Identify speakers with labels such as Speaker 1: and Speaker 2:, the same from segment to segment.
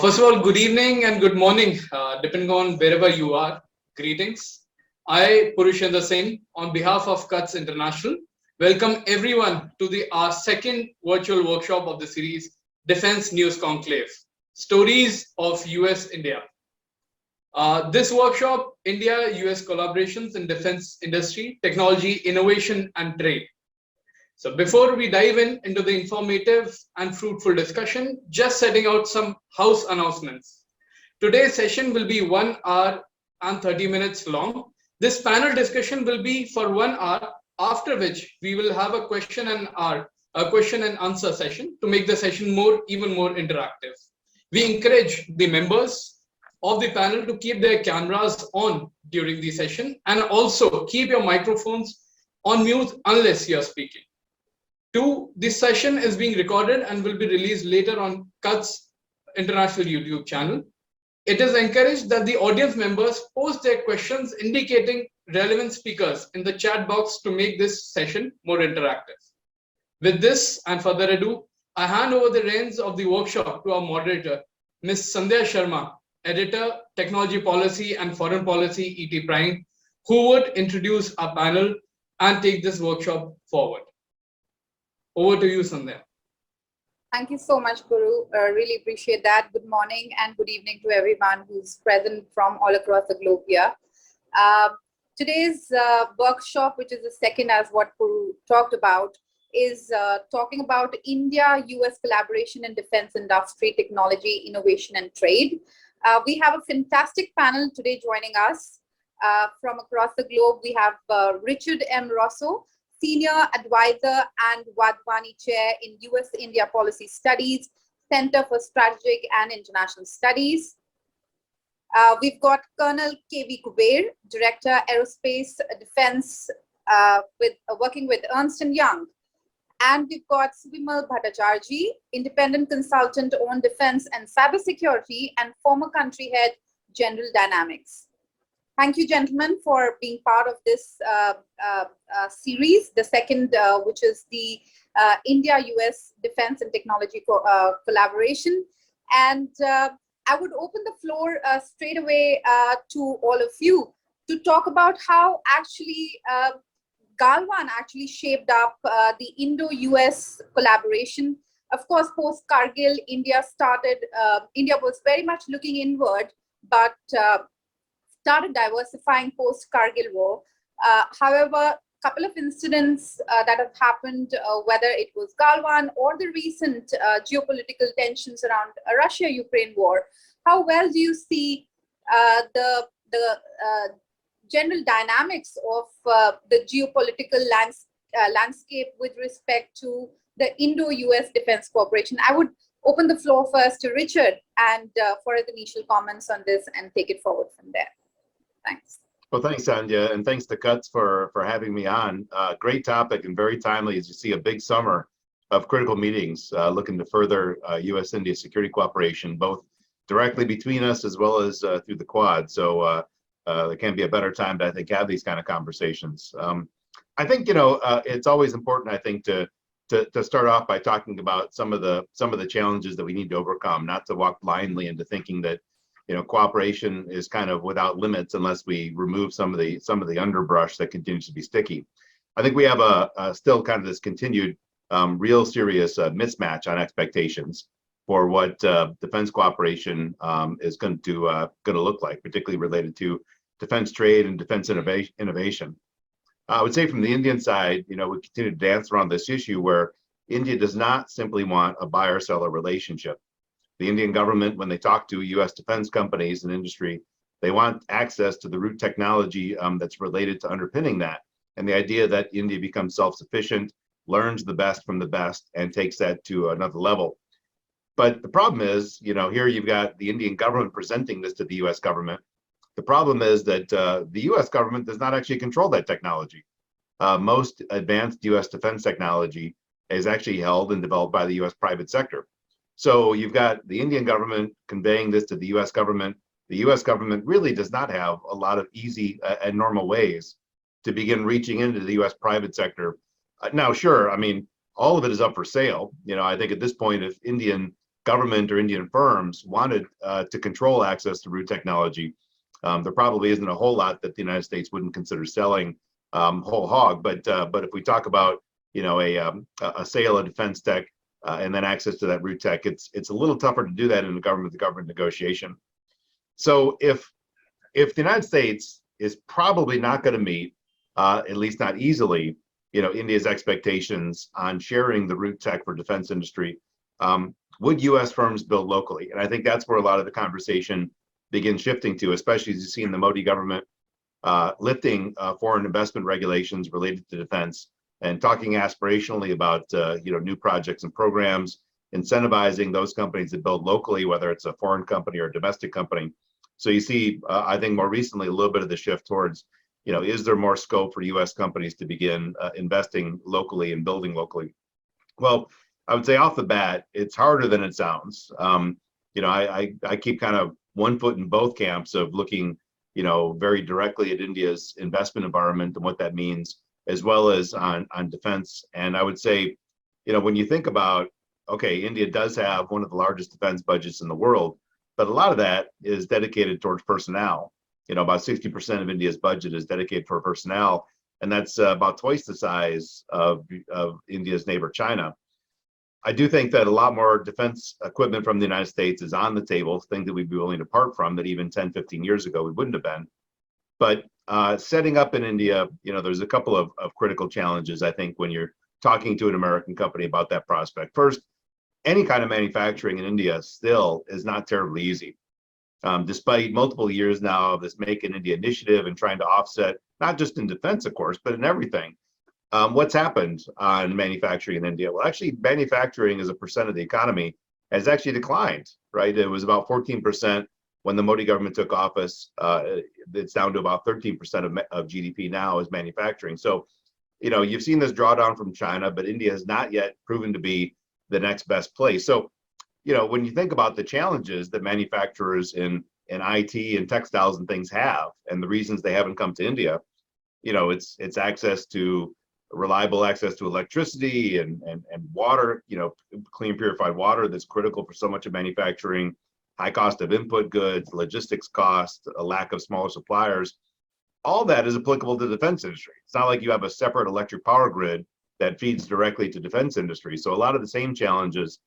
Speaker 1: First of all, good evening and good morning, depending on wherever you are. Greetings. I, Purushendra Singh, on behalf of CUTS International, welcome everyone to our second virtual workshop of the series, Defense News Conclave, Stories of U.S. India. This workshop, India-U.S. collaborations in defense industry, technology, innovation, and trade. So before we dive into the informative and fruitful discussion, just setting out some house announcements. Today's session will be 1 hour and 30 minutes long. This panel discussion will be for 1 hour, after which we will have a question and answer session to make the session even more interactive. We encourage the members of the panel to keep their cameras on during the session and also keep your microphones on mute unless you are speaking. 2, this session is being recorded and will be released later on CUTS International YouTube channel. It is encouraged that the audience members post their questions indicating relevant speakers in the chat box to make this session more interactive. With this and further ado, I hand over the reins of the workshop to our moderator, Ms. Sandhya Sharma, Editor, Technology Policy and Foreign Policy, ET Prime, who would introduce our panel and take this workshop forward. Over to you, Sandhya.
Speaker 2: Thank you so much, Guru. Really appreciate that. Good morning and good evening to everyone who's present from all across the globe here. Today's workshop, which is the second as what Guru talked about, is talking about India-U.S. collaboration in defense industry, technology, innovation, and trade. We have a fantastic panel today joining us from across the globe. We have Richard M. Rossow, Senior Advisor and Wadhwani Chair in U.S. India Policy Studies, Center for Strategic and International Studies. We've got Colonel K.V. Kuber, Director, Aerospace Defense, working with Ernst & Young. And we've got Subimal Bhattacharjee, Independent Consultant on Defense and Cybersecurity and former country head, General Dynamics. Thank you, gentlemen, for being part of this series, the second, which is the India-U.S. Defense and Technology collaboration. And I would open the floor straight away to all of you to talk about how actually Galwan actually shaped up the Indo-U.S. collaboration. Of course, post-Kargil, India was very much looking inward, but started diversifying post-Kargil war. However, a couple of incidents that have happened, whether it was Galwan or the recent geopolitical tensions around Russia-Ukraine war, how well do you see the general dynamics of the geopolitical landscape with respect to the Indo-U.S. Defense Cooperation? I would open the floor first to Richard and for the initial comments on this and take it forward from there. Thanks.
Speaker 3: Well, thanks, Sandhya, and thanks to CUTS for having me on. Great topic and very timely as you see a big summer of critical meetings looking to further U.S.-India security cooperation, both directly between us as well as through the Quad. So there can't be a better time to, I think, have these kind of conversations. I think, it's always important, I think, to start off by talking about some of the challenges that we need to overcome, not to walk blindly into thinking that cooperation is kind of without limits unless we remove some of the underbrush that continues to be sticky. I think we have a still kind of this continued real serious mismatch on expectations for what defense cooperation is going to look like, particularly related to defense trade and defense innovation. I would say from the Indian side, we continue to dance around this issue where India does not simply want a buyer-seller relationship. The Indian government, when they talk to U.S. defense companies and industry, they want access to the root technology that's related to underpinning that. And the idea that India becomes self-sufficient, learns the best from the best, and takes that to another level. But the problem is, here you've got the Indian government presenting this to the U.S. government. The problem is that the U.S. government does not actually control that technology. Most advanced U.S. defense technology is actually held and developed by the U.S. private sector. So you've got the Indian government conveying this to the U.S. government. The U.S. government really does not have a lot of easy and normal ways to begin reaching into the U.S. private sector. Now, sure, all of it is up for sale. I think at this point, if Indian government or Indian firms wanted to control access to root technology, there probably isn't a whole lot that the United States wouldn't consider selling whole hog. But if we talk about a sale of defense tech and then access to that root tech, it's a little tougher to do that in a government-to-government negotiation. So if the United States is probably not going to meet, at least not easily, India's expectations on sharing the root tech for defense industry, would U.S. firms build locally? And I think that's where a lot of the conversation begins shifting to, especially as you see in the Modi government lifting foreign investment regulations related to defense and talking aspirationally about new projects and programs, incentivizing those companies that build locally, whether it's a foreign company or a domestic company. So you see, I think more recently, a little bit of the shift towards, is there more scope for U.S. companies to begin investing locally and building locally? Well, I would say off the bat, it's harder than it sounds. I keep kind of one foot in both camps of looking, very directly at India's investment environment and what that means, as well as on defense. And I would say, when you think about, okay, India does have one of the largest defense budgets in the world, but a lot of that is dedicated towards personnel. About 60% of India's budget is dedicated for personnel, and that's about twice the size of India's neighbor, China. I do think that a lot more defense equipment from the United States is on the table, things that we'd be willing to part from that even 10, 15 years ago we wouldn't have been. But setting up in India, there's a couple of critical challenges, I think, when you're talking to an American company about that prospect. First, any kind of manufacturing in India still is not terribly easy. Despite multiple years now of this Make in India initiative and trying to offset, not just in defense, of course, but in everything. What's happened on manufacturing in India? Well, actually, manufacturing as a percent of the economy has actually declined, right? It was about 14% when the Modi government took office. It's down to about 13% of GDP now is manufacturing. So, you've seen this drawdown from China, but India has not yet proven to be the next best place. So, when you think about the challenges that manufacturers in IT and textiles and things have, and the reasons they haven't come to India, it's reliable access to electricity and water, clean, purified water that's critical for so much of manufacturing, high cost of input goods, logistics cost, a lack of smaller suppliers. All that is applicable to the defense industry. It's not like you have a separate electric power grid that feeds directly to defense industry. So a lot of the same challenges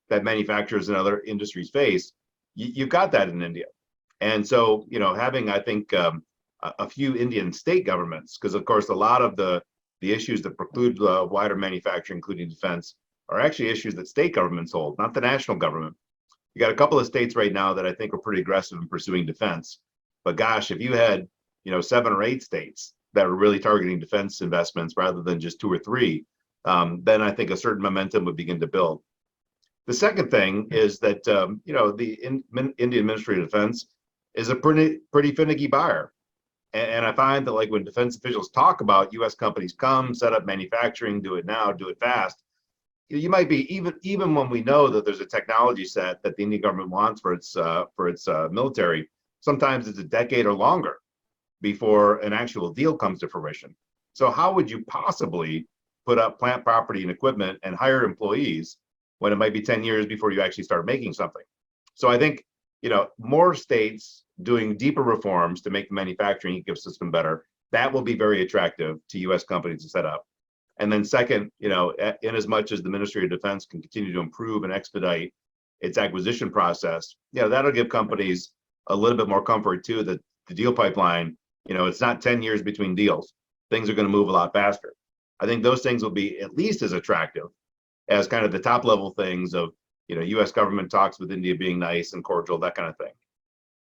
Speaker 3: that manufacturers and other industries face, you've got that in India. And so, having, I think, a few Indian state governments, because of course, a lot of the issues that preclude wider manufacturing, including defense, are actually issues that state governments hold, not the national government. You got a couple of states right now that I think are pretty aggressive in pursuing defense. But gosh, if you had, 7 or 8 states that were really targeting defense investments rather than just 2 or 3, then I think a certain momentum would begin to build. The second thing is that, the Indian Ministry of Defense is a pretty finicky buyer. And I find that, like, when defense officials talk about U.S. companies come, set up manufacturing, do it now, do it fast, you might be, even when we know that there's a technology set that the Indian government wants for its military, sometimes it's a decade or longer before an actual deal comes to fruition. So how would you possibly put up plant property and equipment and hire employees when it might be 10 years before you actually start making something? So I think, more states doing deeper reforms to make the manufacturing ecosystem better, that will be very attractive to U.S. companies to set up. And then second, in as much as the Ministry of Defense can continue to improve and expedite its acquisition process, that'll give companies a little bit more comfort too, that the deal pipeline, it's not 10 years between deals. Things are going to move a lot faster. I think those things will be at least as attractive as kind of the top level things of, U.S. government talks with India being nice and cordial, that kind of thing.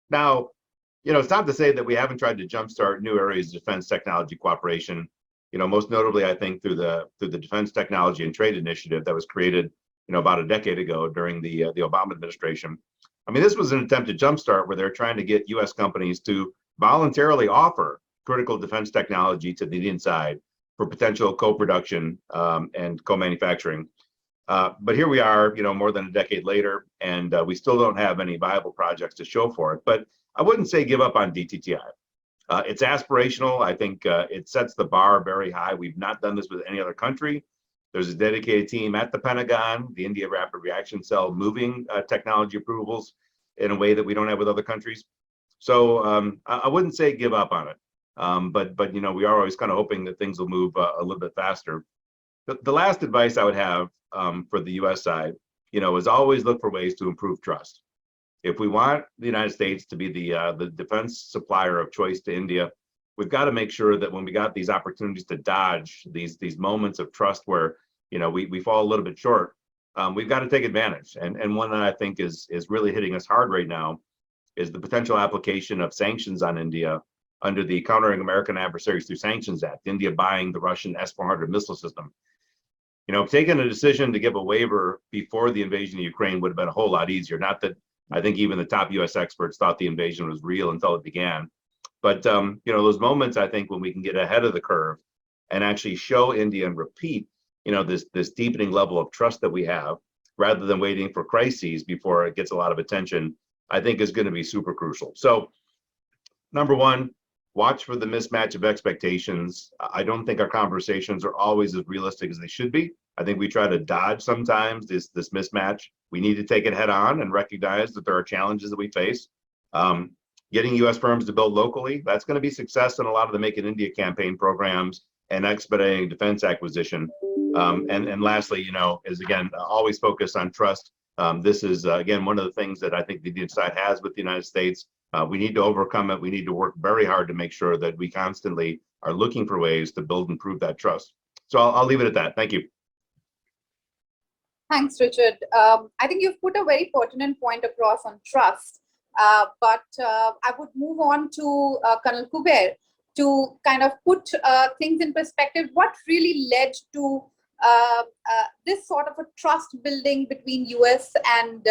Speaker 3: Now, it's not to say that we haven't tried to jumpstart new areas of defense technology cooperation. Most notably, I think through the Defense Technology and Trade Initiative that was created, about a decade ago during the Obama administration. I mean, this was an attempt to jumpstart where they're trying to get U.S. companies to voluntarily offer critical defense technology to the Indian side for potential co-production and co-manufacturing. But here we are, more than a decade later, and we still don't have any viable projects to show for it. But I wouldn't say give up on DTTI. It's aspirational. I think it sets the bar very high. We've not done this with any other country. There's a dedicated team at the Pentagon, the India Rapid Reaction Cell, moving technology approvals in a way that we don't have with other countries. So I wouldn't say give up on it, but you know, we are always kind of hoping that things will move a little bit faster. The last advice I would have for the U.S. side, you know, is always look for ways to improve trust. If we want the United States to be the defense supplier of choice to India, we've got to make sure that when we got these opportunities to dodge these moments of trust where, you know, we fall a little bit short, we've got to take advantage. And one that I think is really hitting us hard right now is the potential application of sanctions on India under the Countering American Adversaries Through Sanctions Act, India buying the Russian S-400 missile system. You know, taking a decision to give a waiver before the invasion of Ukraine would have been a whole lot easier. Not that I think even the top U.S. experts thought the invasion was real until it began. But, you know, those moments, I think, when we can get ahead of the curve and actually show India and repeat, you know, this deepening level of trust that we have, rather than waiting for crises before it gets a lot of attention, I think is going to be super crucial. So, number one, watch for the mismatch of expectations. I don't think our conversations are always as realistic as they should be. I think we try to dodge sometimes this mismatch. We need to take it head on and recognize that there are challenges that we face. Getting U.S. firms to build locally, that's going to be success in a lot of the Make in India campaign programs and expediting defense acquisition. And lastly, you know, is again, always focus on trust. This is, again, one of the things that I think the Indian side has with the United States. We need to overcome it. We need to work very hard to make sure that we constantly are looking for ways to build and prove that trust. So I'll leave it at that. Thank you.
Speaker 2: Thanks, Richard. I think you've put a very pertinent point across on trust, but I would move on to Colonel Kuber to kind of put things in perspective. What really led to this sort of a trust building between US and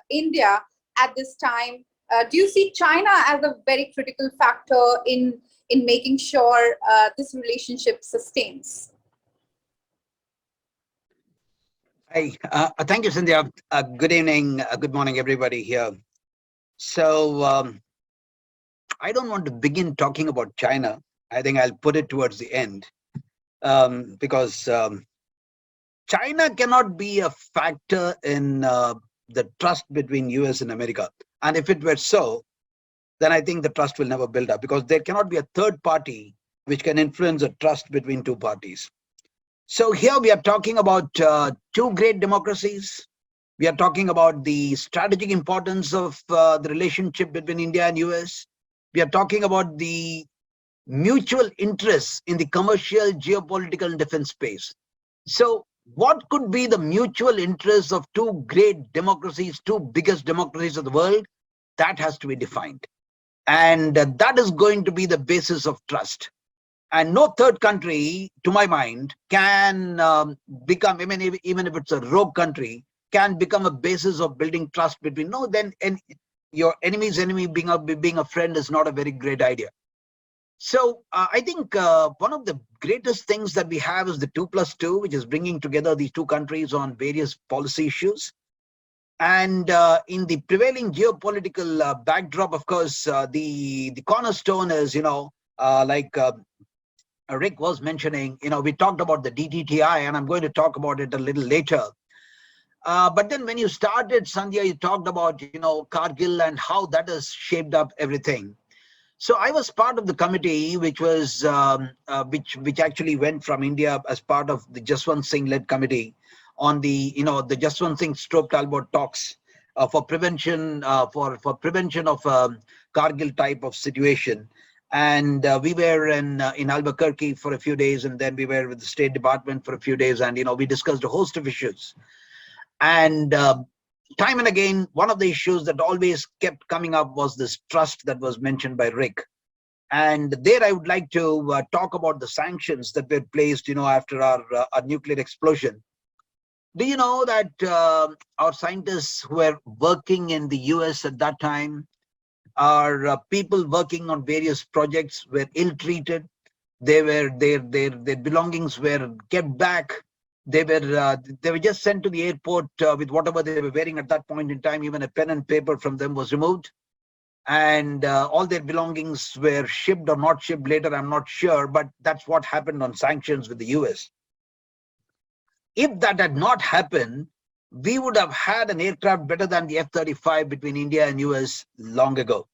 Speaker 2: India at this time? Do you see China as a very critical factor in making sure this relationship sustains?
Speaker 4: Hi, thank you, Sandhya. Good evening, good morning, everybody here. So I don't want to begin talking about China. I think I'll put it towards the end because China cannot be a factor in the trust between US and America. And if it were so, then I think the trust will never build up because there cannot be a third party which can influence the trust between two parties. So here we are talking about two great democracies. We are talking about the strategic importance of the relationship between India and US. We are talking about the mutual interests in the commercial, geopolitical, and defense space. So what could be the mutual interests of two great democracies, two biggest democracies of the world? That has to be defined. And that is going to be the basis of trust. And no third country, to my mind, can become, even if it's a rogue country, can become a basis of building trust between, no, then your enemy's enemy being a friend is not a very great idea. So I think one of the greatest things that we have is the 2+2, which is bringing together these two countries on various policy issues. And in the prevailing geopolitical backdrop, of course, the cornerstone is, like Rick was mentioning, we talked about the DDTI, and I'm going to talk about it a little later. But then when you started, Sandhya, you talked about, Kargil and how that has shaped up everything. So I was part of the committee, which was, which actually went from India as part of the Jaswant Singh-led committee on the, the Jaswant Singh stroke Talbot talks for prevention, for prevention of Kargil type of situation. And we were in Albuquerque for a few days, and then we were with the State Department for a few days, and we discussed a host of issues. And time and again, one of the issues that always kept coming up was this trust that was mentioned by Rick. And there I would like to talk about the sanctions that were placed, after our nuclear explosion. Do you know that our scientists who were working in the US at that time, our people working on various projects were ill-treated? Their belongings were kept back. They were just sent to the airport with whatever they were wearing at that point in time. Even a pen and paper from them was removed, and all their belongings were shipped or not shipped later. I'm not sure, but that's what happened on sanctions with the US. If that had not happened, we would have had an aircraft better than the F-35 between India and US long ago.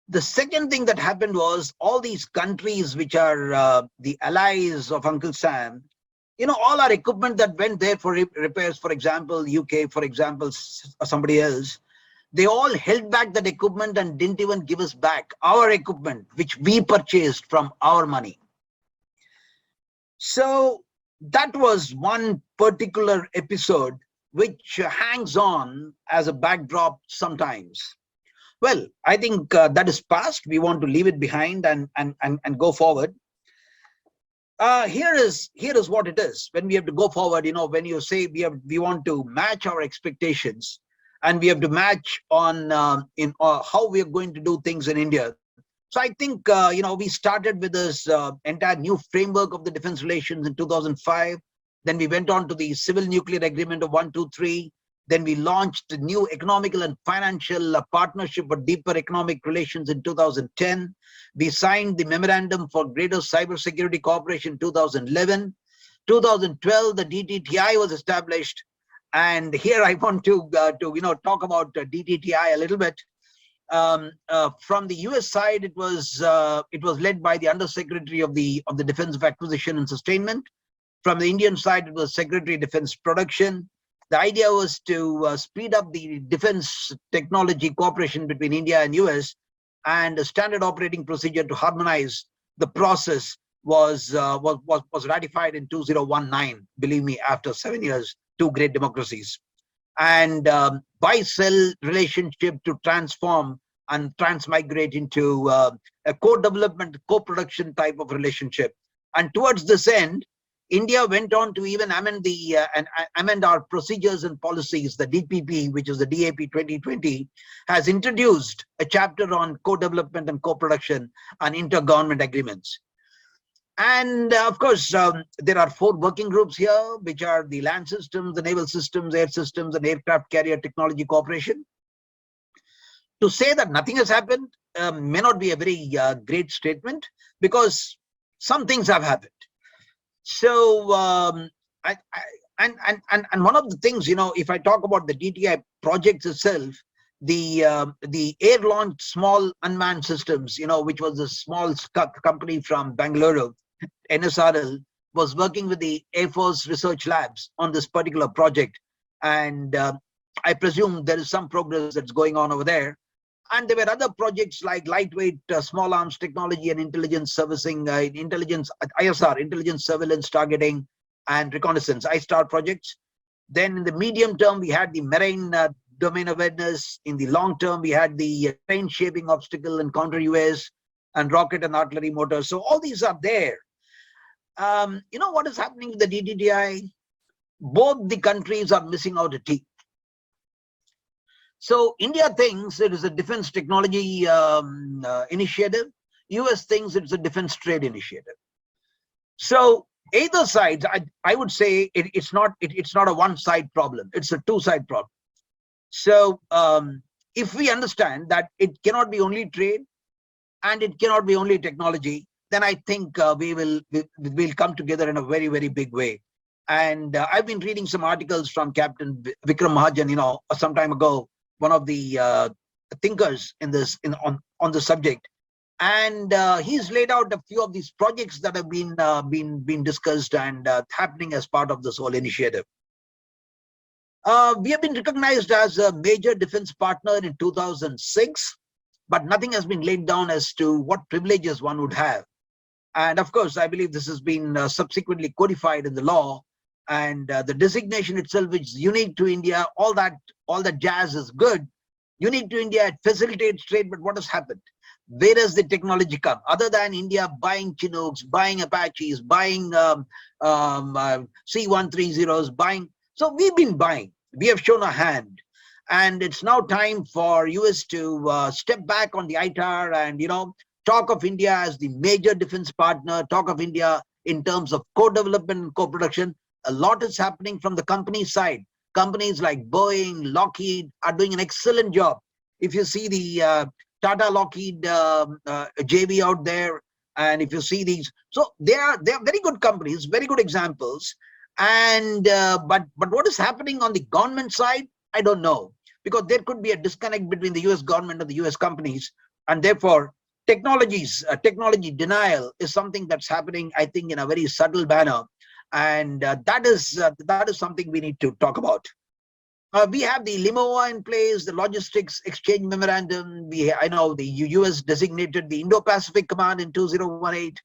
Speaker 4: The second thing that happened was all these countries which are the allies of Uncle Sam, all our equipment that went there for repairs, for example, UK, for example, somebody else, they all held back that equipment and didn't even give us back our equipment, which we purchased from our money. So that was one particular episode which hangs on as a backdrop sometimes. Well, I think that is past. We want to leave it behind and go forward. Here is what it is when we have to go forward. When you say we want to match our expectations, and we have to match on how we are going to do things in India. So I think we started with this entire new framework of the defense relations in 2005. Then we went on to the Civil Nuclear Agreement of 123. Then we launched a new economical and financial partnership for deeper economic relations in 2010. We signed the Memorandum for Greater Cybersecurity Cooperation in 2011. 2012, the DDTI was established. And here I want to talk about DDTI a little bit. From the US side, it was led by the Undersecretary of the Defense of Acquisition and Sustainment. From the Indian side, it was Secretary of Defense Production. The idea was to speed up the defense technology cooperation between India and US, and a standard operating procedure to harmonize the process was ratified in 2019. Believe me, after 7 years, two great democracies. And buy-sell relationship to transform and transmigrate into a co-development, co-production type of relationship. And towards this end, India went on to even amend our procedures and policies. The DPP, which is the DAP 2020, has introduced a chapter on co-development and co-production and intergovernment agreements. And of course, there are 4 working groups here, which are the land systems, the naval systems, air systems, and aircraft carrier technology cooperation. To say that nothing has happened may not be a very great statement, because some things have happened. So, and one of the things, if I talk about the DTI projects itself, the air-launched small unmanned systems, which was a small company from Bangalore, NSRL, was working with the Air Force Research Labs on this particular project. And I presume there is some progress that's going on over there. And there were other projects like lightweight small arms technology and intelligence servicing, ISR, intelligence surveillance targeting and reconnaissance, ISTAR projects. Then in the medium term, we had the marine domain awareness. In the long term, we had the terrain shaping obstacle and counter UAS and rocket and artillery motors. So all these are there. What is happening with the DDTI? Both the countries are missing out a teeth. So India thinks it is a defense technology initiative. US thinks it's a defense trade initiative. So either side, I would say it's not a one-side problem. It's a two-side problem. So if we understand that it cannot be only trade and it cannot be only technology, then I think we'll come together in a very, very big way. And I've been reading some articles from Captain Vikram Mahajan, some time ago, one of the thinkers on the subject, and he's laid out a few of these projects that have been discussed and happening as part of this whole initiative. We have been recognized as a major defense partner in 2006, but nothing has been laid down as to what privileges one would have. And of course, I believe this has been subsequently codified in the law. And the designation itself, which is unique to India, all that jazz is good. Unique to India, it facilitates trade, but what has happened? Where does the technology come? Other than India buying Chinooks, buying Apaches, buying C-130s, buying. So we've been buying. We have shown a hand. And it's now time for US to step back on the ITAR and, talk of India as the major defense partner, talk of India in terms of co-development and co-production. A lot is happening from the company side. Companies like Boeing, Lockheed are doing an excellent job. If you see the Tata Lockheed JV out there, and if you see these, so they are very good companies, very good examples. And but what is happening on the government side, I don't know, because there could be a disconnect between the US government and the US companies, and therefore technology denial is something that's happening, I think, in a very subtle manner, and that is something we need to talk about. We have the LIMOA in place, the Logistics Exchange Memorandum. I know the US designated the Indo-Pacific Command in 2018,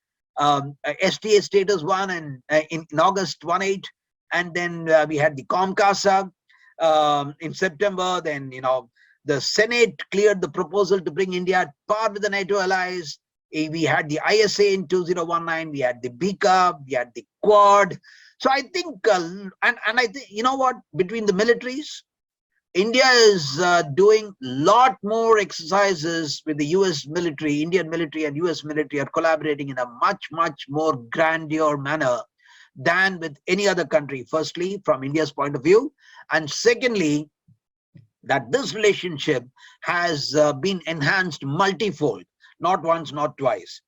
Speaker 4: STA status 1 and in August 18, and then we had the COMCASA in September. Then the Senate cleared the proposal to bring India at par with the NATO allies. We had the ISA in 2019. We had the BICA. We had the Quad. So I think, and I think, what, between the militaries, India is doing lot more exercises with the US military, Indian military and US military are collaborating in a much more grandeur manner than with any other country. Firstly, from India's point of view, and secondly, that this relationship has been enhanced multifold, not once, not twice.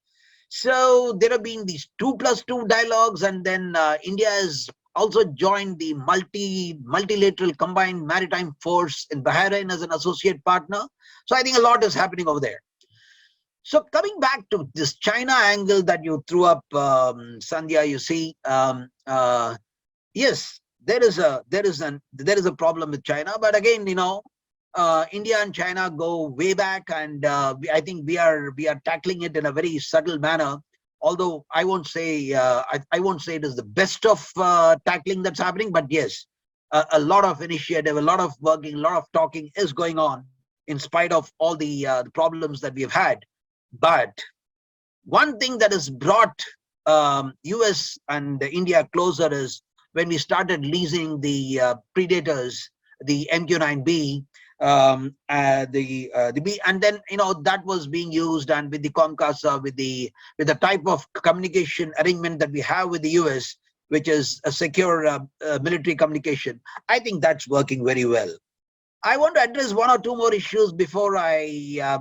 Speaker 4: So there have been these 2+2 dialogues, and then India has also joined the multilateral combined maritime force in Bahrain as an associate partner. So I think a lot is happening over there. So coming back to this China angle that you threw up, Sandhya, you see, yes, there is a problem with China, but again, India and China go way back, and I think we are tackling it in a very subtle manner. Although I won't say I won't say it is the best of tackling that's happening, but yes, a lot of initiative, a lot of working, a lot of talking is going on in spite of all the problems that we've had. But one thing that has brought US and India closer is when we started leasing the Predators, the MQ-9B, the B, and then that was being used, and with the COMCASA, with the type of communication arrangement that we have with the US, which is a secure military communication, I think that's working very well. I want to address one or two more issues before I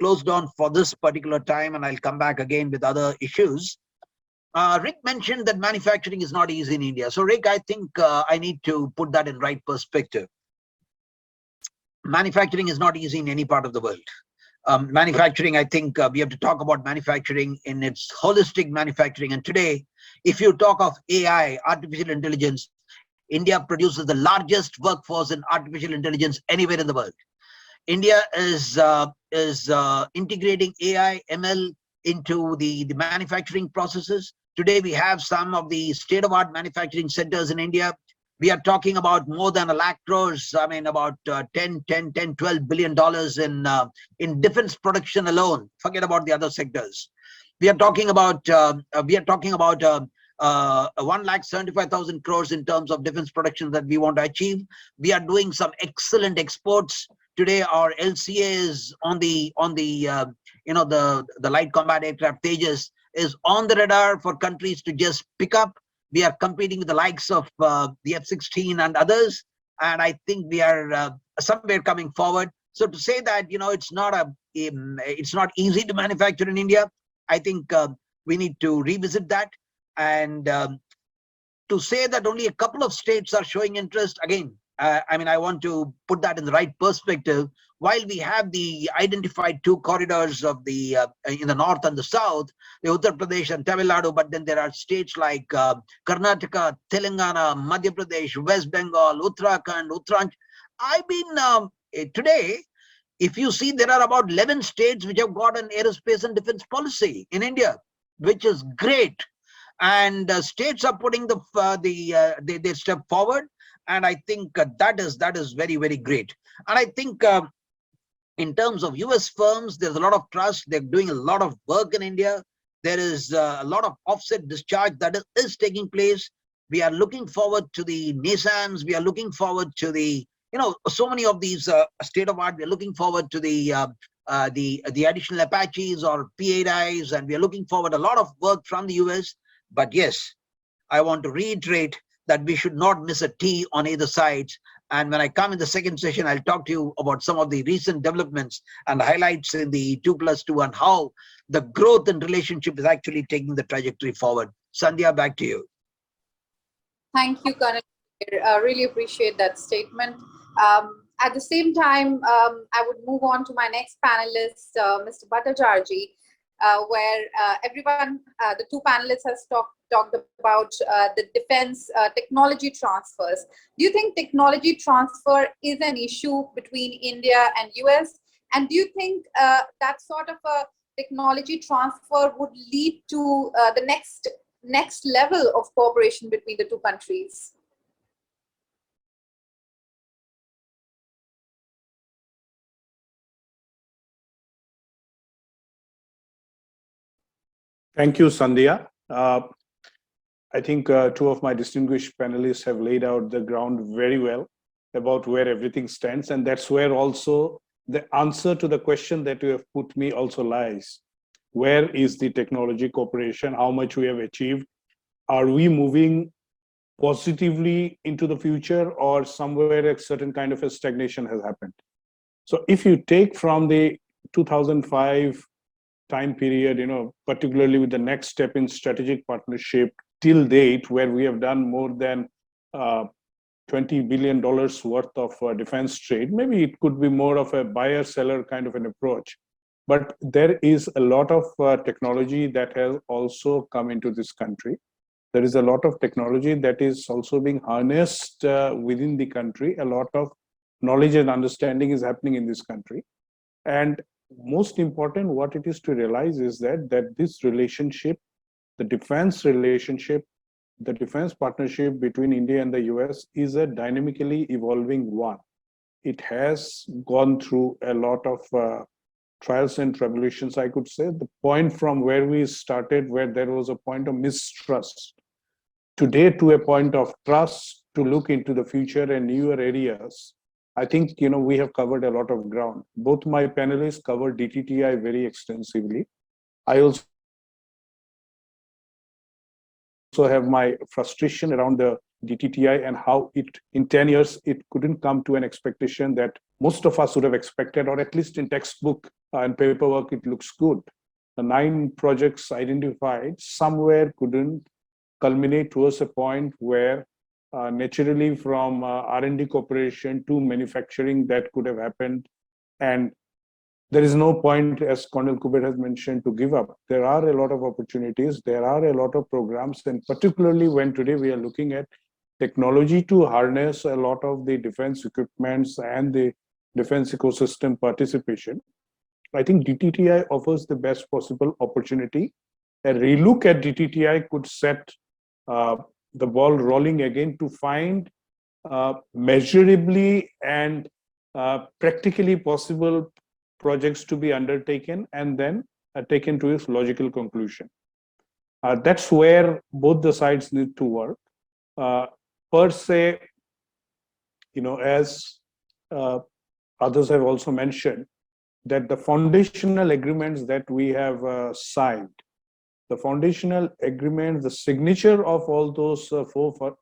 Speaker 4: close down for this particular time, and I'll come back again with other issues. Rick mentioned that manufacturing is not easy in India. So Rick, I think I need to put that in right perspective. Manufacturing is not easy in any part of the world. Manufacturing, I think we have to talk about manufacturing in its holistic manufacturing. And today, if you talk of AI, artificial intelligence, India produces the largest workforce in artificial intelligence anywhere in the world. India is integrating AI, ML into the manufacturing processes. Today, we have some of the state-of-art manufacturing centers in India. We are talking about more than 1 lakh crores. I mean, about $12 billion in defense production alone. Forget about the other sectors. We are talking about 1,75,000 crores in terms of defense production that we want to achieve. We are doing some excellent exports. Today, our LCA is on the light combat aircraft Tejas is on the radar for countries to just pick up. We are competing with the likes of the F-16 and others, and I think we are somewhere coming forward. So to say that it's not easy to manufacture in India, I think we need to revisit that. And to say that only a couple of states are showing interest, again, I want to put that in the right perspective. While we have the identified 2 corridors of the in the north and the south, the Uttar Pradesh and Tamil Nadu, but then there are states like Karnataka, Telangana, Madhya Pradesh, West Bengal, Uttarakhand, Uttaranchal. Today, if you see, there are about 11 states which have got an aerospace and defense policy in India, which is great. And states are putting they step forward, and I think that is very, very great. And I think in terms of US firms, there's a lot of trust. They're doing a lot of work in India. There is a lot of offset discharge that is taking place. We are looking forward to the NASAMS. We are looking forward to the so many of these state of art. We're looking forward to the additional Apaches or P8Is, and we are looking forward a lot of work from the US. But yes, I want to reiterate that we should not miss a T on either sides. And when I come in the second session, I'll talk to you about some of the recent developments and highlights in the 2+2 and how the growth and relationship is actually taking the trajectory forward. Sandhya, back to you.
Speaker 2: Thank you, Colonel. I really appreciate that statement. At the same time, I would move on to my next panelist, Mr. Bhattacharjee, where everyone, the two panelists has talked about the defense technology transfers. Do you think technology transfer is an issue between India and US? And do you think that sort of a technology transfer would lead to the next level of cooperation between the two countries?
Speaker 5: Thank you, Sandhya. I think two of my distinguished panelists have laid out the ground very well about where everything stands. And that's where also the answer to the question that you have put me also lies. Where is the technology cooperation? How much we have achieved? Are we moving positively into the future, or somewhere a certain kind of a stagnation has happened? So if you take from the 2005 time period, particularly with the next step in strategic partnership till date, where we have done more than $20 billion worth of defense trade. Maybe it could be more of a buyer-seller kind of an approach. But there is a lot of technology that has also come into this country. There is a lot of technology that is also being harnessed within the country. A lot of knowledge and understanding is happening in this country. And most important, what it is to realize is that this relationship, the defense relationship, the defense partnership between India and the US is a dynamically evolving one. It has gone through a lot of trials and tribulations, I could say. The point from where we started, where there was a point of mistrust, today to a point of trust, to look into the future and newer areas. I think we have covered a lot of ground. Both my panelists covered DDTI very extensively. I also have my frustration around the DDTI and how it, in 10 years, it couldn't come to an expectation that most of us would have expected, or at least in textbook and paperwork, it looks good. The 9 projects identified somewhere couldn't culminate towards a point where naturally from R&D cooperation to manufacturing that could have happened. And there is no point, as Colonel Kuber has mentioned, to give up. There are a lot of opportunities. There are a lot of programs, and particularly when today we are looking at technology to harness a lot of the defense equipments and the defense ecosystem participation. I think DDTI offers the best possible opportunity. A relook at DDTI could set the ball rolling again to find measurably and practically possible projects to be undertaken and then taken to its logical conclusion. That's where both the sides need to work. Per se, as others have also mentioned, that the foundational agreements that we have signed, the foundational agreements, the signature of all those 4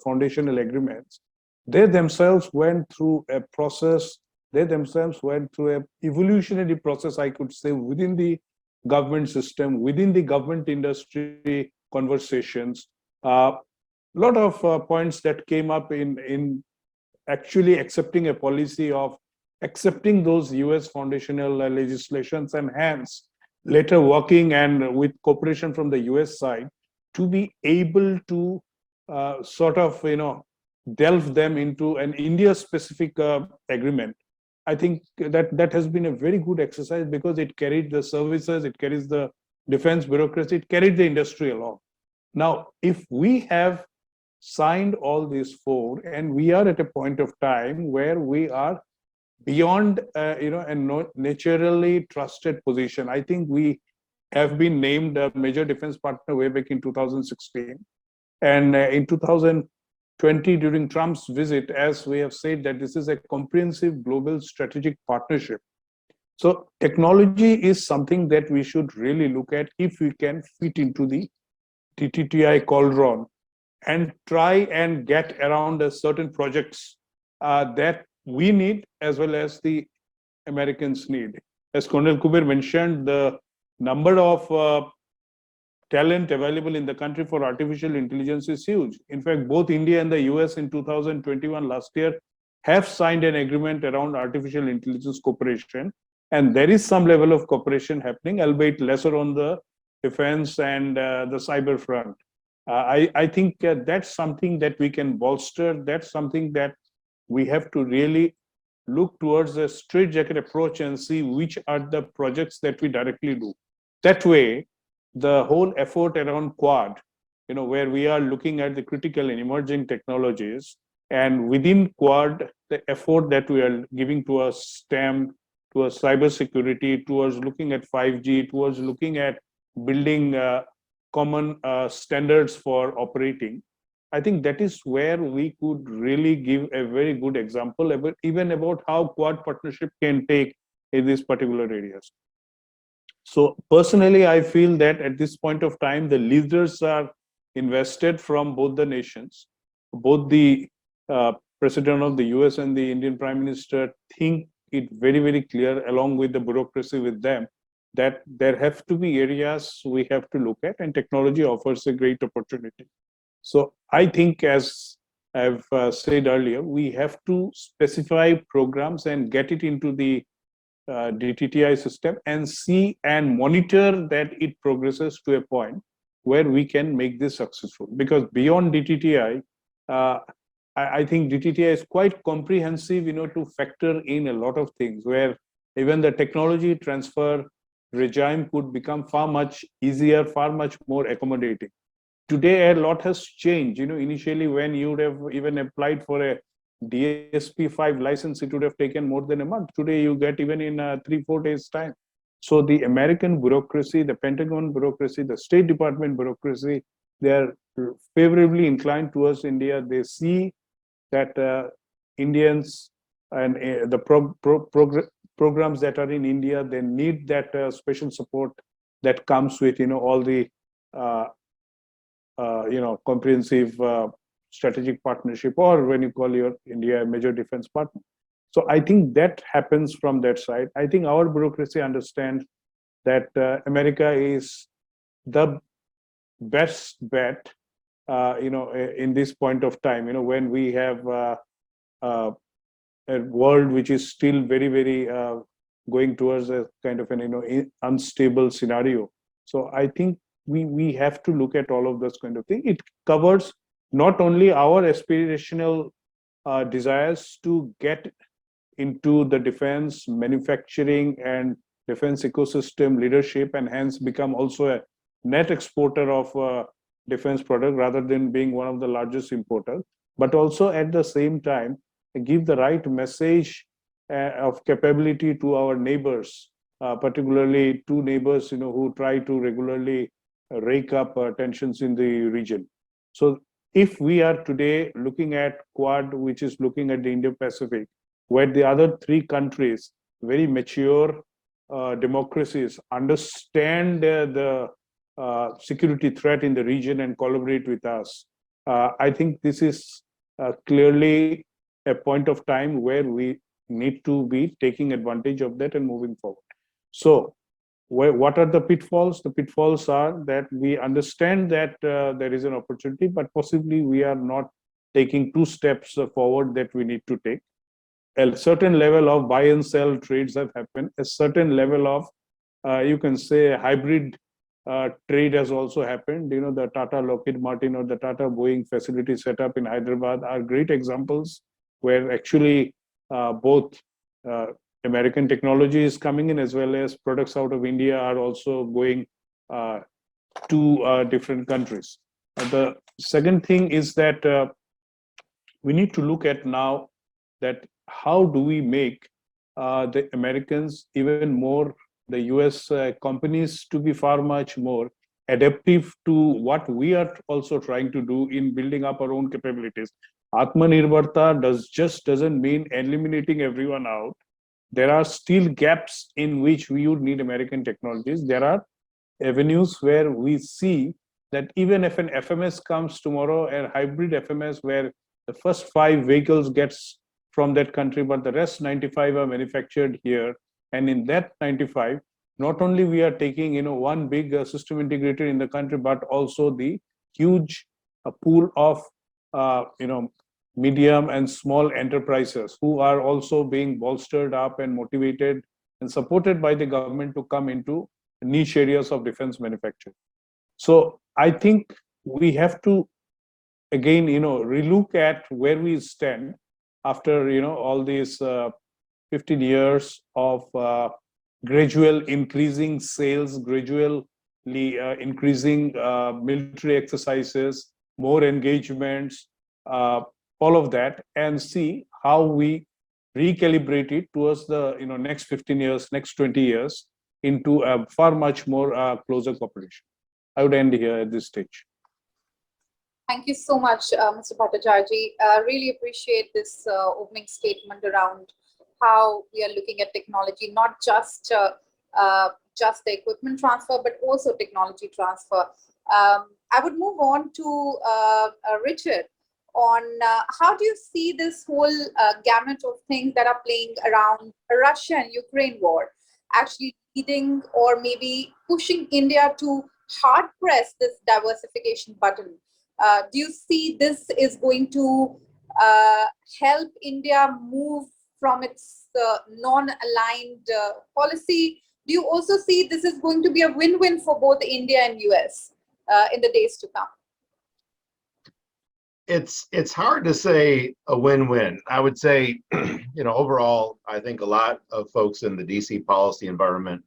Speaker 5: foundational agreements, they themselves went through a process. They themselves went through an evolutionary process, I could say, within the government system, within the government industry conversations. A lot of points that came up in actually accepting a policy of accepting those US foundational legislations, and hence later working and with cooperation from the US side to be able to sort of, delve them into an India-specific agreement. I think that has been a very good exercise because it carried the services, it carries the defense bureaucracy, it carried the industry along. Now, if we have signed all these 4, and we are at a point of time where we are beyond, a naturally trusted position. I think we have been named a major defense partner way back in 2016. And in 2020, during Trump's visit, as we have said, that this is a comprehensive global strategic partnership. So technology is something that we should really look at if we can fit into the DDTI cauldron and try and get around certain projects that we need as well as the Americans need. As Colonel Kuber mentioned, the number of talent available in the country for artificial intelligence is huge. In fact, both India and the US in 2021 last year have signed an agreement around artificial intelligence cooperation. And there is some level of cooperation happening, albeit lesser on the defense and the cyber front. I think that's something that we can bolster. That's something that we have to really look towards a straitjacket approach and see which are the projects that we directly do. That way, the whole effort around Quad, where we are looking at the critical and emerging technologies, and within Quad, the effort that we are giving to a STEM, to a cybersecurity, towards looking at 5G, towards looking at building common standards for operating. I think that is where we could really give a very good example about how Quad partnership can take in these particular areas. So personally, I feel that at this point of time, the leaders are invested from both the nations. Both the President of the U.S. and the Indian Prime Minister think it very, very clear, along with the bureaucracy with them, that there have to be areas we have to look at, and technology offers a great opportunity. So I think, as I've said earlier, we have to specify programs and get it into the DDTI system and see and monitor that it progresses to a point where we can make this successful. Because beyond DDTI, I think DDTI is quite comprehensive, to factor in a lot of things, where even the technology transfer regime could become far much easier, far much more accommodating. Today, a lot has changed. Initially, when you would have even applied for a DSP-5 license, it would have taken more than a month. Today, you get even in 3-4 days' time. So the American bureaucracy, the Pentagon bureaucracy, the State Department bureaucracy, they are favorably inclined towards India. They see that Indians and the programs that are in India, they need that special support that comes with, all the comprehensive strategic partnership, or when you call your India a major defense partner. So I think that happens from that side. I think our bureaucracy understands that America is the best bet, in this point of time, when we have a world which is still very, very going towards a kind of an unstable scenario. So I think we have to look at all of those kind of things. It covers not only our aspirational desires to get into the defense manufacturing and defense ecosystem leadership, and hence become also a net exporter of defense product rather than being one of the largest importers, but also at the same time give the right message of capability to our neighbors, particularly two neighbors who try to regularly rake up tensions in the region. So if we are today looking at Quad, which is looking at the Indo-Pacific, where the other three countries, very mature democracies, understand the security threat in the region and collaborate with us, I think this is clearly a point of time where we need to be taking advantage of that and moving forward. So what are the pitfalls? The pitfalls are that we understand that there is an opportunity, but possibly we are not taking 2 steps forward that we need to take. A certain level of buy and sell trades have happened. A certain level of, you can say, hybrid trade has also happened. The Tata Lockheed Martin or the Tata Boeing facility set up in Hyderabad are great examples where actually both American technology is coming in, as well as products out of India are also going to different countries. The second thing is that we need to look at now that how do we make the Americans even more, the US companies to be far much more adaptive to what we are also trying to do in building up our own capabilities. Atmanirbharta doesn't mean eliminating everyone out. There are still gaps in which we would need American technologies. There are avenues where we see that even if an FMS comes tomorrow, a hybrid FMS where the first 5 vehicles gets from that country, but the rest 95 are manufactured here. And in that 95, not only we are taking, one big system integrator in the country, but also the huge pool of, medium and small enterprises who are also being bolstered up and motivated and supported by the government to come into niche areas of defense manufacturing. So I think we have to again, relook at where we stand after, all these 15 years of gradual increasing sales, gradually increasing military exercises, more engagements, all of that, and see how we recalibrate it towards the next 15 years, next 20 years into a far much more closer cooperation. I would end here at this stage.
Speaker 2: Thank you so much, Mr. Bhattacharjee. Really appreciate this opening statement around how we are looking at technology, not just the equipment transfer, but also technology transfer. I would move on to Richard on how do you see this whole gamut of things that are playing around Russia and Ukraine war actually leading or maybe pushing India to hard press this diversification button? Do you see this is going to help India move from its non-aligned policy? Do you also see this is going to be a win-win for both India and US in the days to come?
Speaker 3: It's hard to say a win-win. I would say, overall, I think a lot of folks in the DC policy environment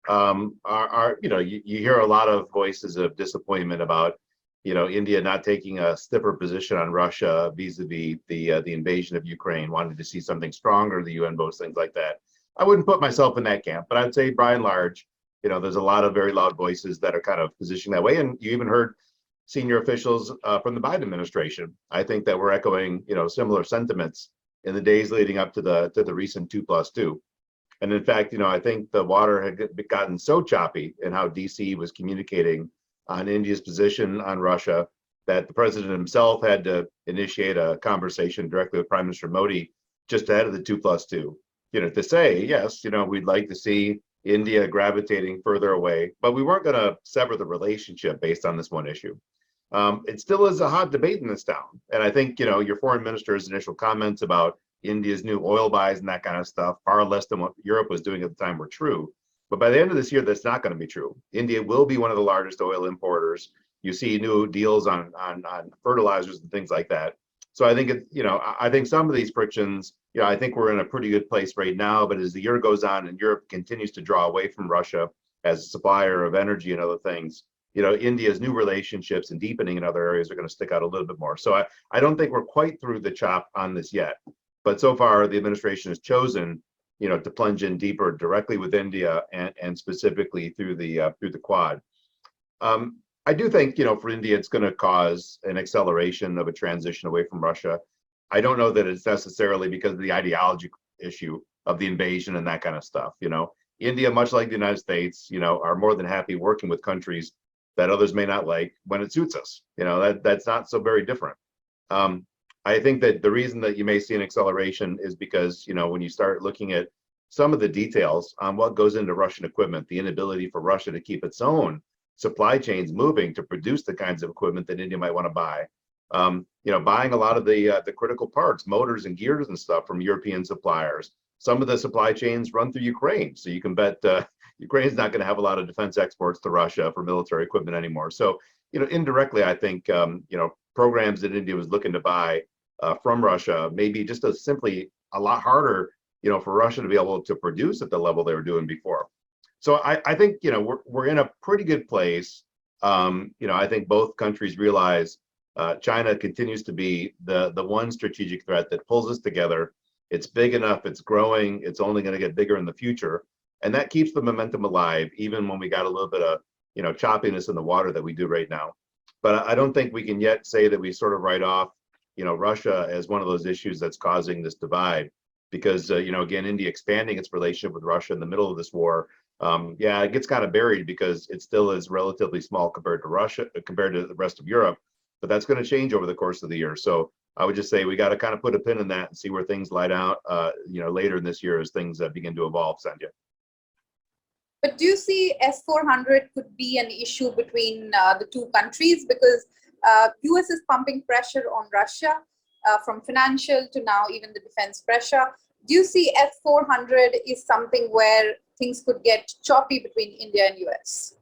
Speaker 3: are you hear a lot of voices of disappointment about India not taking a stiffer position on Russia vis-a-vis the invasion of Ukraine, wanting to see something stronger, the UN votes, things like that. I wouldn't put myself in that camp, but I'd say by and large, there's a lot of very loud voices that are kind of positioning that way. And you even heard senior officials from the Biden administration, I think, that were echoing, similar sentiments in the days leading up to the recent 2+2. And in fact, I think the water had gotten so choppy in how DC was communicating on India's position on Russia that the president himself had to initiate a conversation directly with Prime Minister Modi just ahead of the 2+2, to say, yes, we'd like to see India gravitating further away, but we weren't going to sever the relationship based on this one issue. It still is a hot debate in this town. And I think, your foreign minister's initial comments about India's new oil buys and that kind of stuff, far less than what Europe was doing at the time, were true. But by the end of this year, that's not going to be true. India will be one of the largest oil importers. You see new deals on fertilizers and things like that. So I think I think some of these frictions, I think we're in a pretty good place right now. But as the year goes on and Europe continues to draw away from Russia as a supplier of energy and other things, India's new relationships and deepening in other areas are going to stick out a little bit more. So I don't think we're quite through the chop on this yet. But so far, the administration has chosen, to plunge in deeper directly with India and specifically through the Quad. I do think, for India, it's going to cause an acceleration of a transition away from Russia. I don't know that it's necessarily because of the ideology issue of the invasion and that kind of stuff. India, much like the United States, are more than happy working with countries that others may not like when it suits us. That's not so very different. I think that the reason that you may see an acceleration is because, when you start looking at some of the details on what goes into Russian equipment, the inability for Russia to keep its own supply chains moving to produce the kinds of equipment that India might want to buy. Buying a lot of the critical parts, motors and gears and stuff from European suppliers. Some of the supply chains run through Ukraine, so you can bet Ukraine's not going to have a lot of defense exports to Russia for military equipment anymore. So, indirectly, I think programs that India was looking to buy from Russia may be just simply a lot harder, for Russia to be able to produce at the level they were doing before. So I think we're in a pretty good place. I think both countries realize China continues to be the one strategic threat that pulls us together. It's big enough, it's growing, it's only going to get bigger in the future, and that keeps the momentum alive, even when we got a little bit of choppiness in the water that we do right now. But I don't think we can yet say that we sort of write off Russia as one of those issues that's causing this divide, because again, India expanding its relationship with Russia in the middle of this war, it gets kind of buried because it still is relatively small compared to Russia, compared to the rest of Europe. But that's going to change over the course of the year. So I would just say we got to kind of put a pin in that and see where things light out, later in this year as things begin to evolve, Sandhya.
Speaker 2: But do you see S-400 could be an issue between the two countries? Because US is pumping pressure on Russia from financial to now even the defense pressure. Do you see S-400 is something where things could get choppy between India and US?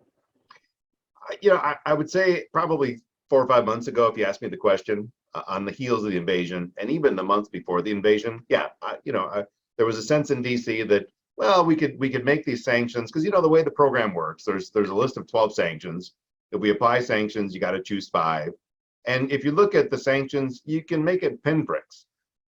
Speaker 3: I would say probably 4 or 5 months ago, if you asked me the question, on the heels of the invasion, and even the months before the invasion, there was a sense in DC that, well, we could make these sanctions because the way the program works. There's a list of 12 sanctions. If we apply sanctions, you got to choose 5. And if you look at the sanctions, you can make it pinpricks.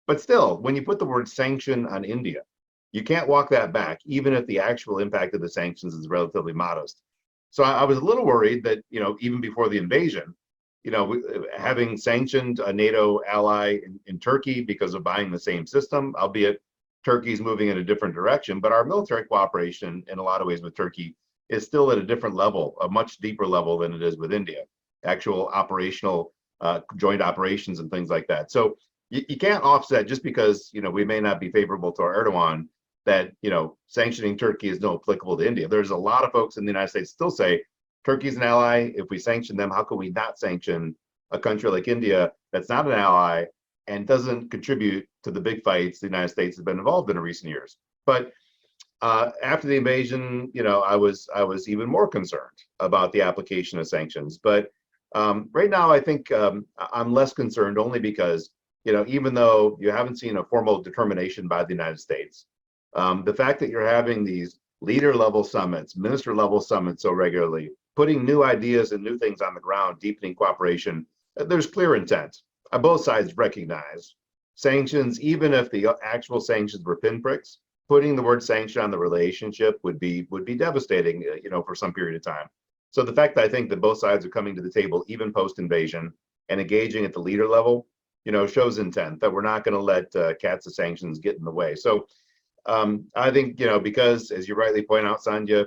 Speaker 3: But still, when you put the word sanction on India, you can't walk that back, even if the actual impact of the sanctions is relatively modest. So I was a little worried that, even before the invasion, having sanctioned a NATO ally in Turkey because of buying the same system, albeit Turkey's moving in a different direction, but our military cooperation in a lot of ways with Turkey is still at a different level, a much deeper level than it is with India, actual operational joint operations and things like that. So you can't offset just because, we may not be favorable to our Erdogan, that, sanctioning Turkey is no applicable to India. There's a lot of folks in the United States still say, Turkey's an ally. If we sanction them, how can we not sanction a country like India that's not an ally and doesn't contribute to the big fights the United States has been involved in recent years? But after the invasion, I was even more concerned about the application of sanctions. But right now, I think I'm less concerned only because, even though you haven't seen a formal determination by the United States, the fact that you're having these leader level summits, minister level summits so regularly, putting new ideas and new things on the ground, deepening cooperation, there's clear intent. Both sides recognize sanctions, even if the actual sanctions were pinpricks, putting the word sanction on the relationship would be devastating, for some period of time. So the fact that I think that both sides are coming to the table, even post-invasion, and engaging at the leader level, shows intent that we're not going to let cats of sanctions get in the way. So I think, because, as you rightly point out, Sandhya,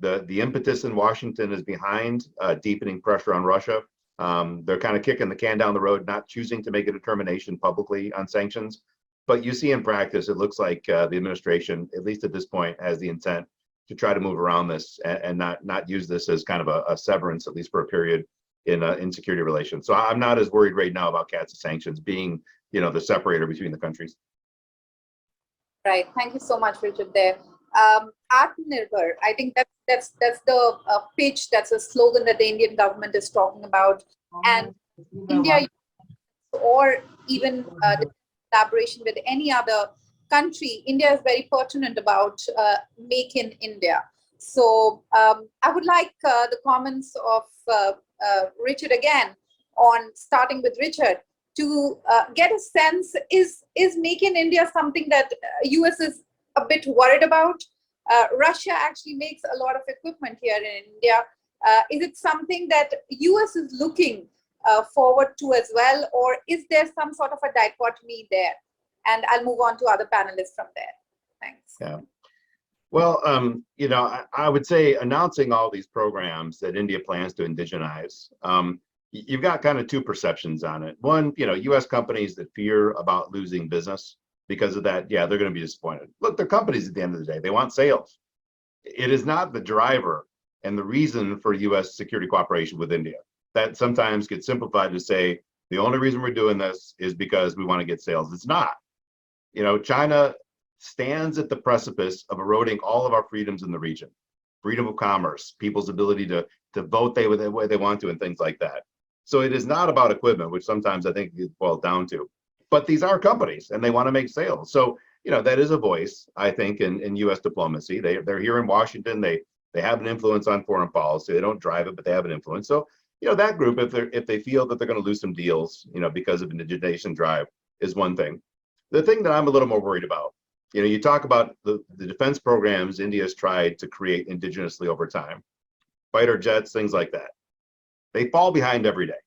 Speaker 3: the impetus in Washington is behind deepening pressure on Russia. They're kind of kicking the can down the road, not choosing to make a determination publicly on sanctions. But you see in practice, it looks like the administration, at least at this point, has the intent to try to move around this and not use this as kind of a severance, at least for a period in security relations. So I'm not as worried right now about cats of sanctions being, the separator between the countries.
Speaker 2: Right. Thank you so much, Richard. There, Atmanirbhar. I think that's the pitch. That's a slogan that the Indian government is talking about, and India, or even the collaboration with any other country, India is very pertinent about Make in India. So I would like the comments of Richard again, on starting with Richard, to get a sense, is Make in India something that US is a bit worried about? Russia actually makes a lot of equipment here in India. Is it something that US is looking forward to as well, or is there some sort of a dichotomy there? And I'll move on to other panelists from there. Thanks.
Speaker 3: Yeah. Well, I would say announcing all these programs that India plans to indigenize, you've got kind of two perceptions on it. One, US companies that fear about losing business because of that, yeah, they're going to be disappointed. Look, they're companies at the end of the day. They want sales. It is not the driver and the reason for US security cooperation with India. That sometimes gets simplified to say, the only reason we're doing this is because we want to get sales. It's not. China stands at the precipice of eroding all of our freedoms in the region. Freedom of commerce, people's ability to vote the way they want to, and things like that. So it is not about equipment, which sometimes I think it boils down to. But these are companies, and they want to make sales. So that is a voice, I think, in U.S. diplomacy. They're here in Washington. They have an influence on foreign policy. They don't drive it, but they have an influence. So that group, if they feel that they're going to lose some deals, because of indigenization drive, is one thing. The thing that I'm a little more worried about, you talk about the defense programs India's tried to create indigenously over time, fighter jets, things like that. They fall behind every day.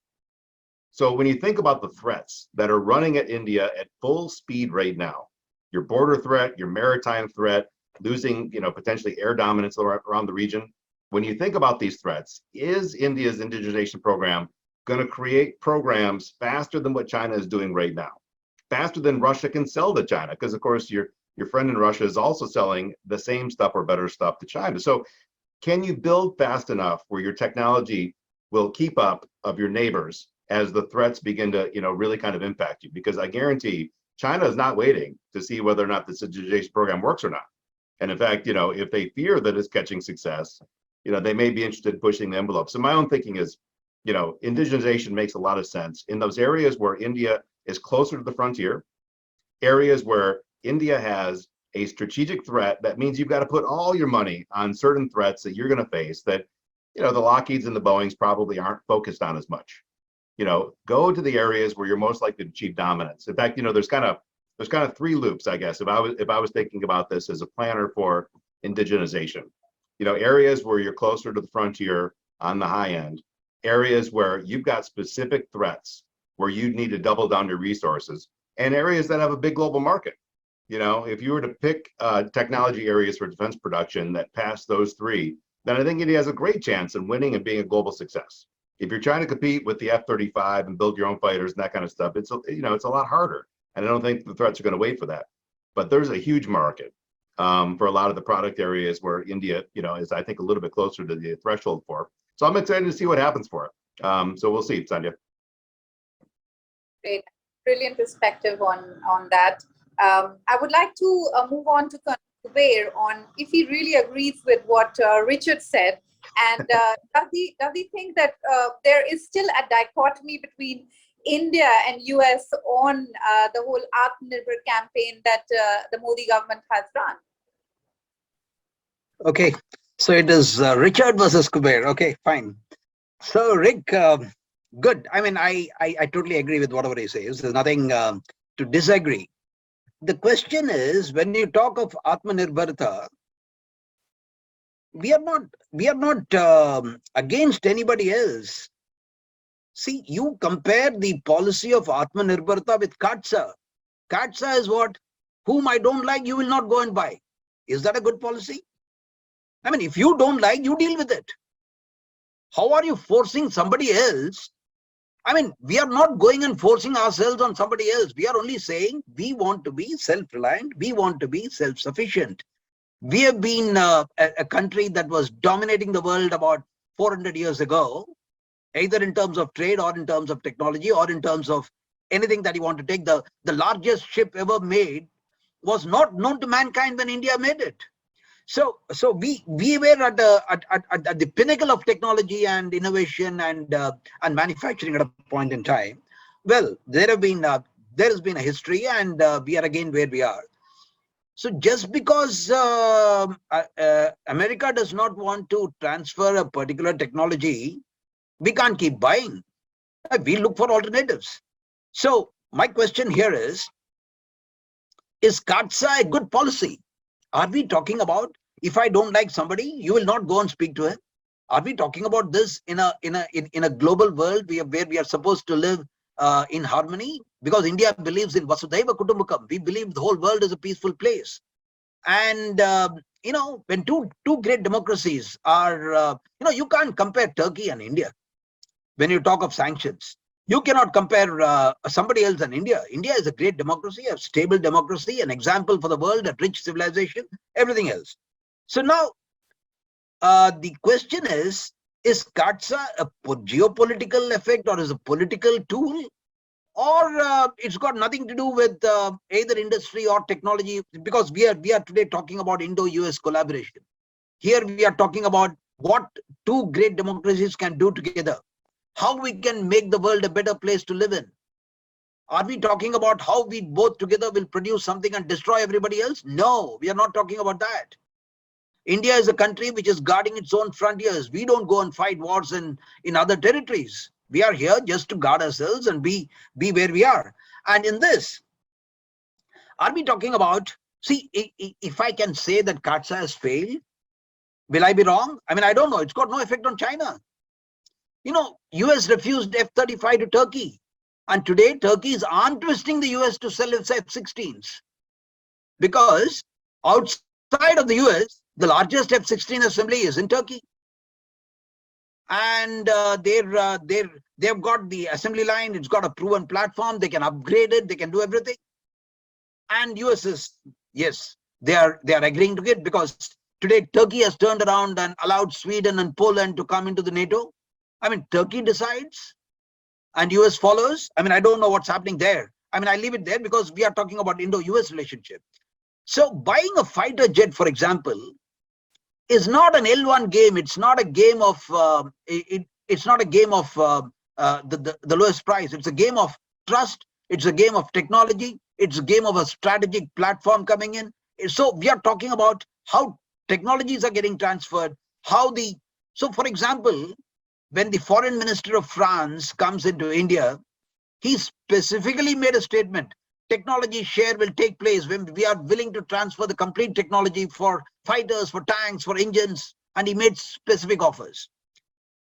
Speaker 3: So when you think about the threats that are running at India at full speed right now, your border threat, your maritime threat, losing, potentially air dominance around the region. When you think about these threats, is India's indigenization program going to create programs faster than what China is doing right now? Faster than Russia can sell to China? Because of course, your friend in Russia is also selling the same stuff or better stuff to China. So can you build fast enough where your technology will keep up of your neighbors as the threats begin to, really kind of impact you? Because I guarantee China is not waiting to see whether or not this indigenization program works or not. And in fact, if they fear that it's catching success, they may be interested in pushing the envelope. So my own thinking is, indigenization makes a lot of sense in those areas where India is closer to the frontier, areas where India has a strategic threat. That means you've got to put all your money on certain threats that you're going to face that, the Lockheeds and the Boeings probably aren't focused on as much. Go to the areas where you're most likely to achieve dominance. In fact, there's kind of three loops, I guess, if I was thinking about this as a planner for indigenization. Areas where you're closer to the frontier on the high end, areas where you've got specific threats where you need to double down your resources, and areas that have a big global market. If you were to pick technology areas for defense production that pass those three, then I think India has a great chance in winning and being a global success. If you're trying to compete with the F-35 and build your own fighters and that kind of stuff, it's a lot harder. And I don't think the threats are going to wait for that. But there's a huge market for a lot of the product areas where India, is, I think, a little bit closer to the threshold for. So I'm excited to see what happens for it. So we'll see, Sandhya.
Speaker 2: Great, brilliant perspective on that. I would like to move on to Kuber on if he really agrees with what Richard said, and does he think that there is still a dichotomy between India and U.S. on the whole Atmanirbhar campaign that the Modi government has run?
Speaker 4: Okay, so it is Richard versus Kuber. Okay, fine. So Rick, good. I mean, I totally agree with whatever he says. There's nothing to disagree. The question is, when you talk of Atmanirbharta, we are not against anybody else. See, you compare the policy of Atmanirbharta with Katsa. Katsa is what? Whom I don't like, you will not go and buy. Is that a good policy? I mean, if you don't like, you deal with it. How are you forcing somebody else? I mean, we are not going and forcing ourselves on somebody else. We are only saying we want to be self-reliant. We want to be self-sufficient. We have been a country that was dominating the world about 400 years ago, either in terms of trade or in terms of technology or in terms of anything that you want to take. The largest ship ever made was not known to mankind when India made it. So we were at the pinnacle of technology and innovation and manufacturing at a point in time. Well, there has been a history, and we are again where we are. So just because America does not want to transfer a particular technology, we can't keep buying. We look for alternatives. So my question here is Katsa a good policy? Are we talking about, if I don't like somebody, you will not go and speak to him? Are we talking about this in a global world where we are supposed to live in harmony? Because India believes in Vasudhaiva Kutumbakam. We believe the whole world is a peaceful place. And when two great democracies are, you can't compare Turkey and India. When you talk of sanctions, you cannot compare somebody else and India. India is a great democracy, a stable democracy, an example for the world, a rich civilization, everything else. So now the question is Katsa a geopolitical effect or is a political tool? Or it's got nothing to do with either industry or technology, because we are today talking about Indo-U.S. collaboration. Here we are talking about what two great democracies can do together, how we can make the world a better place to live in. Are we talking about how we both together will produce something and destroy everybody else? No, we are not talking about that. India is a country which is guarding its own frontiers. We don't go and fight wars in other territories. We are here just to guard ourselves and be where we are. And in this, are we talking about, see, if I can say that Katsa has failed, will I be wrong? I mean, I don't know. It's got no effect on China. U.S. refused F-35 to Turkey. And today, Turkey is arm twisting the U.S. to sell its F-16s. Because outside of the U.S., the largest F-16 assembly is in Turkey. And they've got the assembly line. It's got a proven platform. They can upgrade it. They can do everything. And US is, yes, they are agreeing to it because Today, Turkey has turned around and allowed Sweden and Poland to come into the NATO. I mean, Turkey decides and US follows. I mean, I don't know what's happening there. I mean, I leave it there because we are talking about Indo-US relationship. So buying a fighter jet, for example, is not an L1 game. It's not a game of it's not a game of the lowest price. It's a game of trust. It's a game of technology. It's a game of a strategic platform coming in. So we are talking about how technologies are getting transferred. So for example, when the foreign minister of France comes into India, he specifically made a statement. Technology share will take place when we are willing to transfer the complete technology for fighters, for tanks, for engines, and he made specific offers.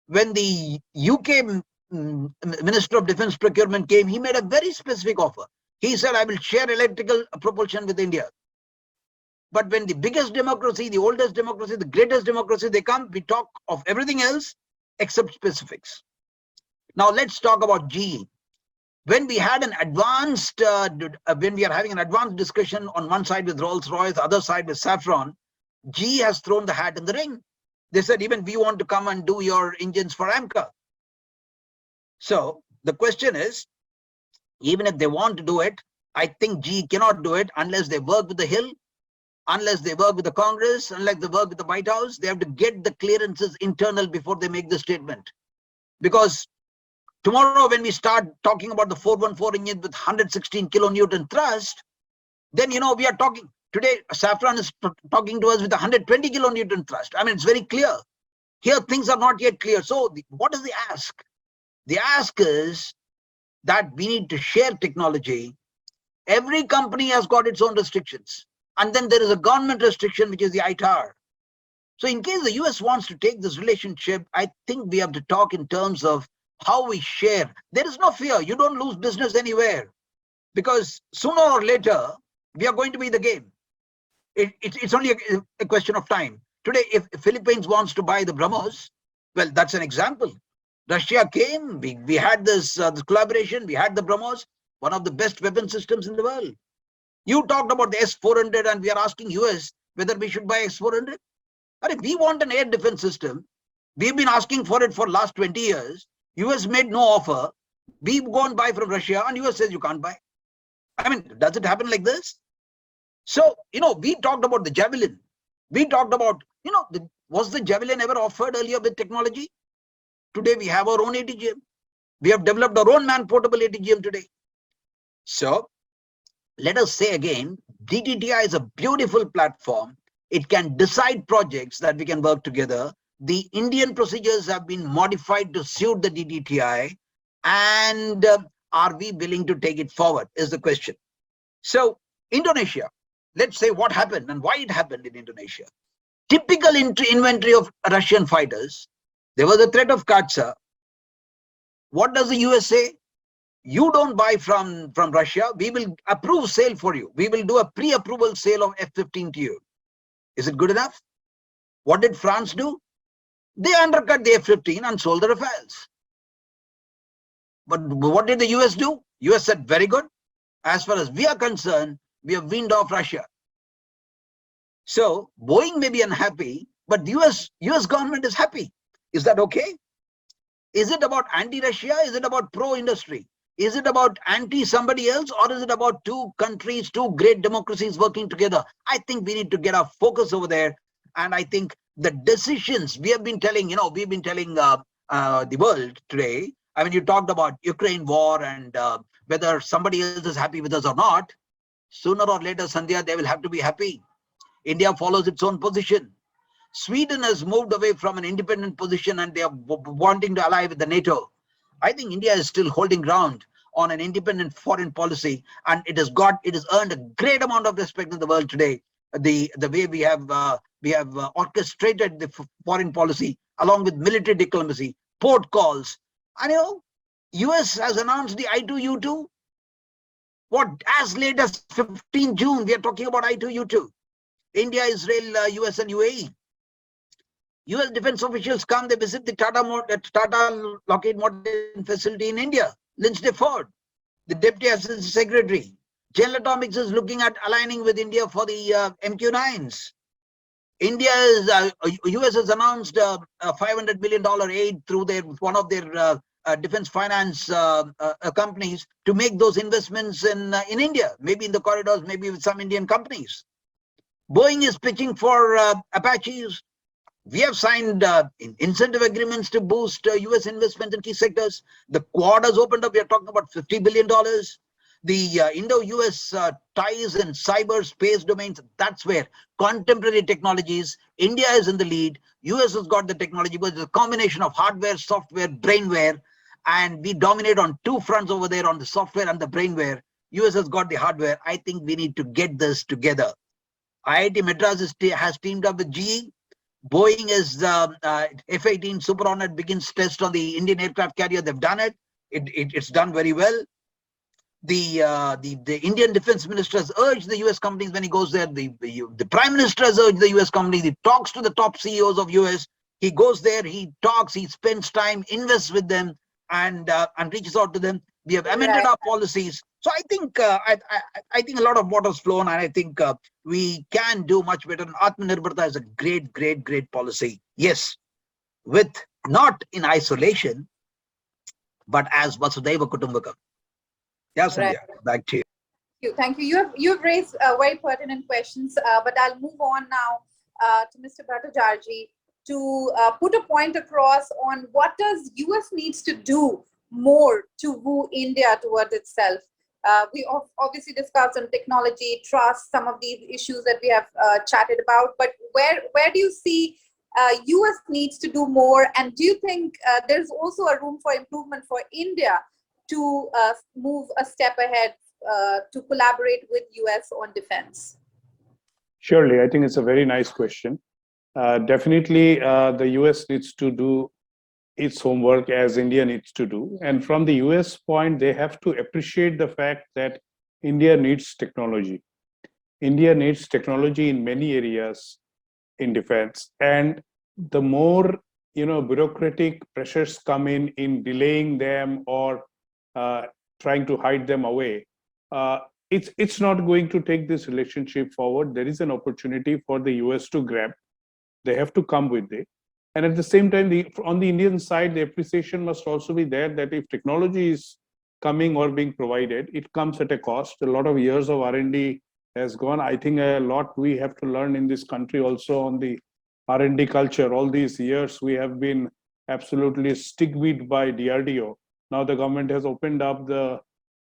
Speaker 4: When the UK Minister of Defense Procurement came, he made a very specific offer. He said, I will share electrical propulsion with India. But when the biggest democracy, the oldest democracy, the greatest democracy, they come, we talk of everything else except specifics. Now let's talk about GE. When we had an advanced, when we are having an advanced discussion on one side with Rolls-Royce, the other side with Safran, GE has thrown the hat in the ring. They said, even we want to come and do your engines for AMCA. So the question is, even if they want to do it, I think GE cannot do it unless they work with the Hill, unless they work with the Congress, unless they work with the White House. They have to get the clearances internal before they make the statement. Because tomorrow, when we start talking about the 414 engine with 116 kilonewton thrust, then, you know, we are talking today, Safran is talking to us with 120 kilonewton thrust. I mean, it's very clear. Here, things are not yet clear. So what is the ask? The ask is that we need to share technology. Every company has got its own restrictions. And then there is a government restriction, which is the ITAR. So in case the US wants to take this relationship, I think we have to talk in terms of how we share. There is no fear. You don't lose business anywhere, because sooner or later, we are going to be the game. It's only a question of time. Today, if Philippines wants to buy the BrahMos, well, that's an example. Russia came, we had this collaboration, we had the BrahMos, one of the best weapon systems in the world. You talked about the S-400 and we are asking US whether we should buy S-400. But if we want an air defense system, we've been asking for it for the last 20 years. US made no offer. We go and buy from Russia and US says you can't buy. I mean, does it happen like this? So, you know, we talked about the Javelin. We talked about, you know, was the Javelin ever offered earlier with technology? Today we have our own ATGM. We have developed our own man-portable ATGM today. So let us say again, DDTI is a beautiful platform. It can decide projects that we can work together. The Indian procedures have been modified to suit the DDTI, and are we willing to take it forward is the question. So Indonesia, let's say what happened and why it happened in Indonesia. Typical inventory of Russian fighters. There was a threat of Katsa. What does the US say? You don't buy from Russia. We will approve sale for you. We will do a pre-approval sale of F-15 to you. Is it good enough? What did France do? They undercut the F-15 and sold the Rafales. But what did the US do? US said, very good. As far as we are concerned, we have weaned off Russia. So Boeing may be unhappy, but the US government is happy. Is that okay? Is it about anti-Russia? Is it about pro-industry? Is it about anti-somebody else, or is it about two countries, two great democracies working together? I think we need to get our focus over there. And I think the decisions we have been telling, we've been telling the world today. I mean, you talked about Ukraine war and whether somebody else is happy with us or not. Sooner or later, Sandhya, they will have to be happy. India follows its own position. Sweden has moved away from an independent position and they are wanting to ally with the NATO. I think India is still holding ground on an independent foreign policy, and it has earned a great amount of respect in the world today. The way we have orchestrated the foreign policy along with military diplomacy, port calls, and US has announced the I2U2. What, as late as 15 June, we are talking about I2U2. India, Israel, US and UAE. US defense officials come, they visit the Tata Lockheed Martin facility in India. Lynchdale Ford, the Deputy Assistant Secretary. General Atomics is looking at aligning with India for the MQ-9s. U.S. has announced a $500 million aid through one of their defense finance companies to make those investments in India, maybe in the corridors, maybe with some Indian companies. Boeing is pitching for Apaches. We have signed incentive agreements to boost U.S. investment in key sectors. The Quad has opened up. We are talking about $50 billion. The Indo-U.S. ties in cyberspace domains, that's where contemporary technologies, India is in the lead. U.S. has got the technology, but it's a combination of hardware, software, brainware, and we dominate on two fronts over there on the software and the brainware. U.S. has got the hardware. I think we need to get this together. IIT Madras has teamed up with GE. Boeing is F-18 Super Hornet begins test on the Indian aircraft carrier. They've done it. It's done very well. The Indian defense minister has urged the U.S. companies when he goes there. The prime minister has urged the U.S. companies. He talks to the top CEOs of U.S. He goes there. He talks. He spends time, invests with them, and reaches out to them. We have amended our policies. So I think I think a lot of water's flown, and I think we can do much better. And Atmanirbharta is a great policy. Yes, with not in isolation, but as Vasudhaiva Kutumbakam. Yeah, Sandhya, back to you.
Speaker 2: Thank you. You've raised very pertinent questions, but I'll move on now to Mr. Bhattacharjee to put a point across on what does US needs to do more to woo India towards itself. We obviously discussed on technology, trust, some of these issues that we have chatted about, but where do you see US needs to do more, and do you think there's also a room for improvement for India to move a step ahead to collaborate with US on defense?
Speaker 5: Surely, I think it's a very nice question. Definitely, the US needs to do its homework as India needs to do. And from the US point, they have to appreciate the fact that India needs technology. India needs technology in many areas in defense. And the more bureaucratic pressures come in delaying them or trying to hide them away, it's not going to take this relationship forward. There is an opportunity for the US to grab. They have to come with it. And at the same time, on the Indian side, the appreciation must also be there that if technology is coming or being provided, it comes at a cost. A lot of years of R&D has gone. I think a lot we have to learn in this country also on the R&D culture. All these years, we have been absolutely stymied by DRDO. Now the government has opened up the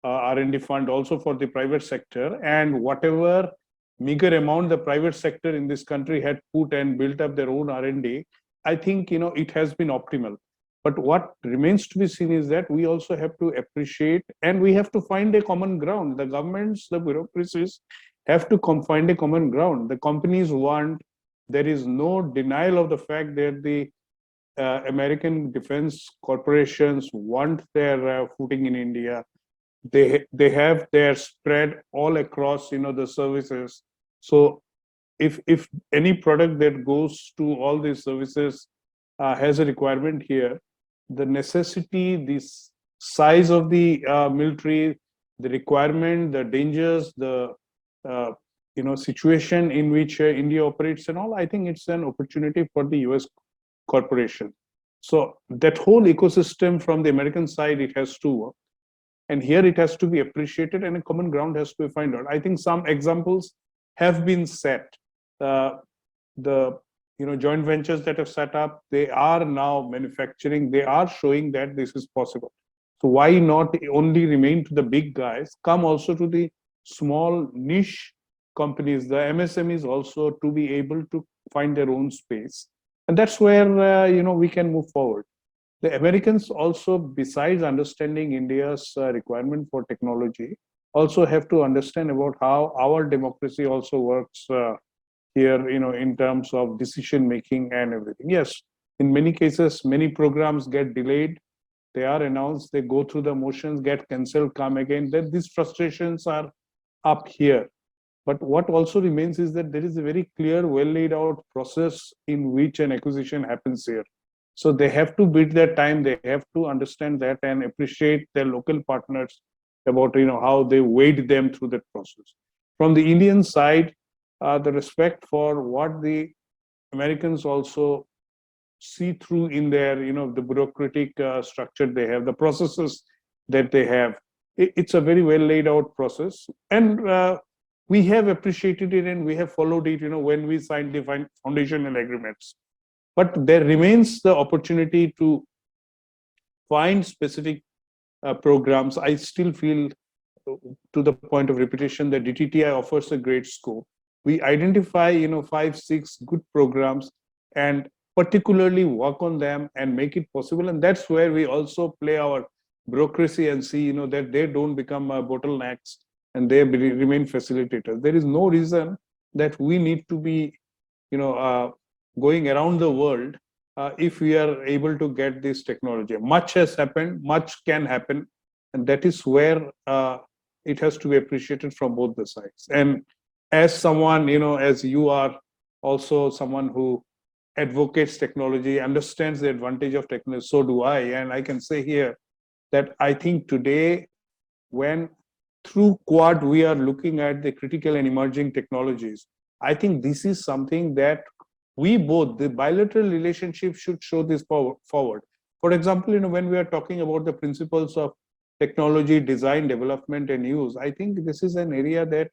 Speaker 5: R&D fund also for the private sector, and whatever meager amount the private sector in this country had put and built up their own R&D, I think it has been optimal. But what remains to be seen is that we also have to appreciate, and we have to find a common ground. The governments, the bureaucracies have to find a common ground. The companies want, there is no denial of the fact that the American defense corporations want their footing in India. They have their spread all across the services. So if any product that goes to all these services has a requirement here, the necessity, this size of the military, the requirement, the dangers, the situation in which India operates and all, I think it's an opportunity for the US corporation. So that whole ecosystem from the American side, it has to work. And here it has to be appreciated and a common ground has to be found out. I think some examples have been set. The joint ventures that have set up, they are now manufacturing, they are showing that this is possible. So why not only remain to the big guys, come also to the small niche companies, the MSMEs also, to be able to find their own space. And that's where we can move forward. The Americans also, besides understanding India's requirement for technology, also have to understand about how our democracy also works here, in terms of decision making and everything. Yes, in many cases, many programs get delayed. They are announced, they go through the motions, get cancelled, come again. Then these frustrations are up here. But what also remains is that there is a very clear, well laid out process in which an acquisition happens here. So they have to bid their time, they have to understand that and appreciate their local partners about how they weighed them through that process. From the Indian side, the respect for what the Americans also see through in their, the bureaucratic structure they have, the processes that they have. It's a very well laid out process, and we have appreciated it and we have followed it, when we signed the foundational agreements. But there remains the opportunity to find specific programs. I still feel, to the point of repetition, that DDTI offers a great scope. We identify, 5-6 good programs and particularly work on them and make it possible. And that's where we also play our bureaucracy and see, that they don't become bottlenecks and they remain facilitators. There is no reason that we need to be, going around the world if we are able to get this technology. Much has happened, much can happen, and that is where it has to be appreciated from both the sides. And as someone, as you are also someone who advocates technology, understands the advantage of technology, so do I. And I can say here that I think today, when through Quad we are looking at the critical and emerging technologies, I think this is something that we both, the bilateral relationship should show this forward. For example, when we are talking about the principles of technology, design, development, and use, I think this is an area that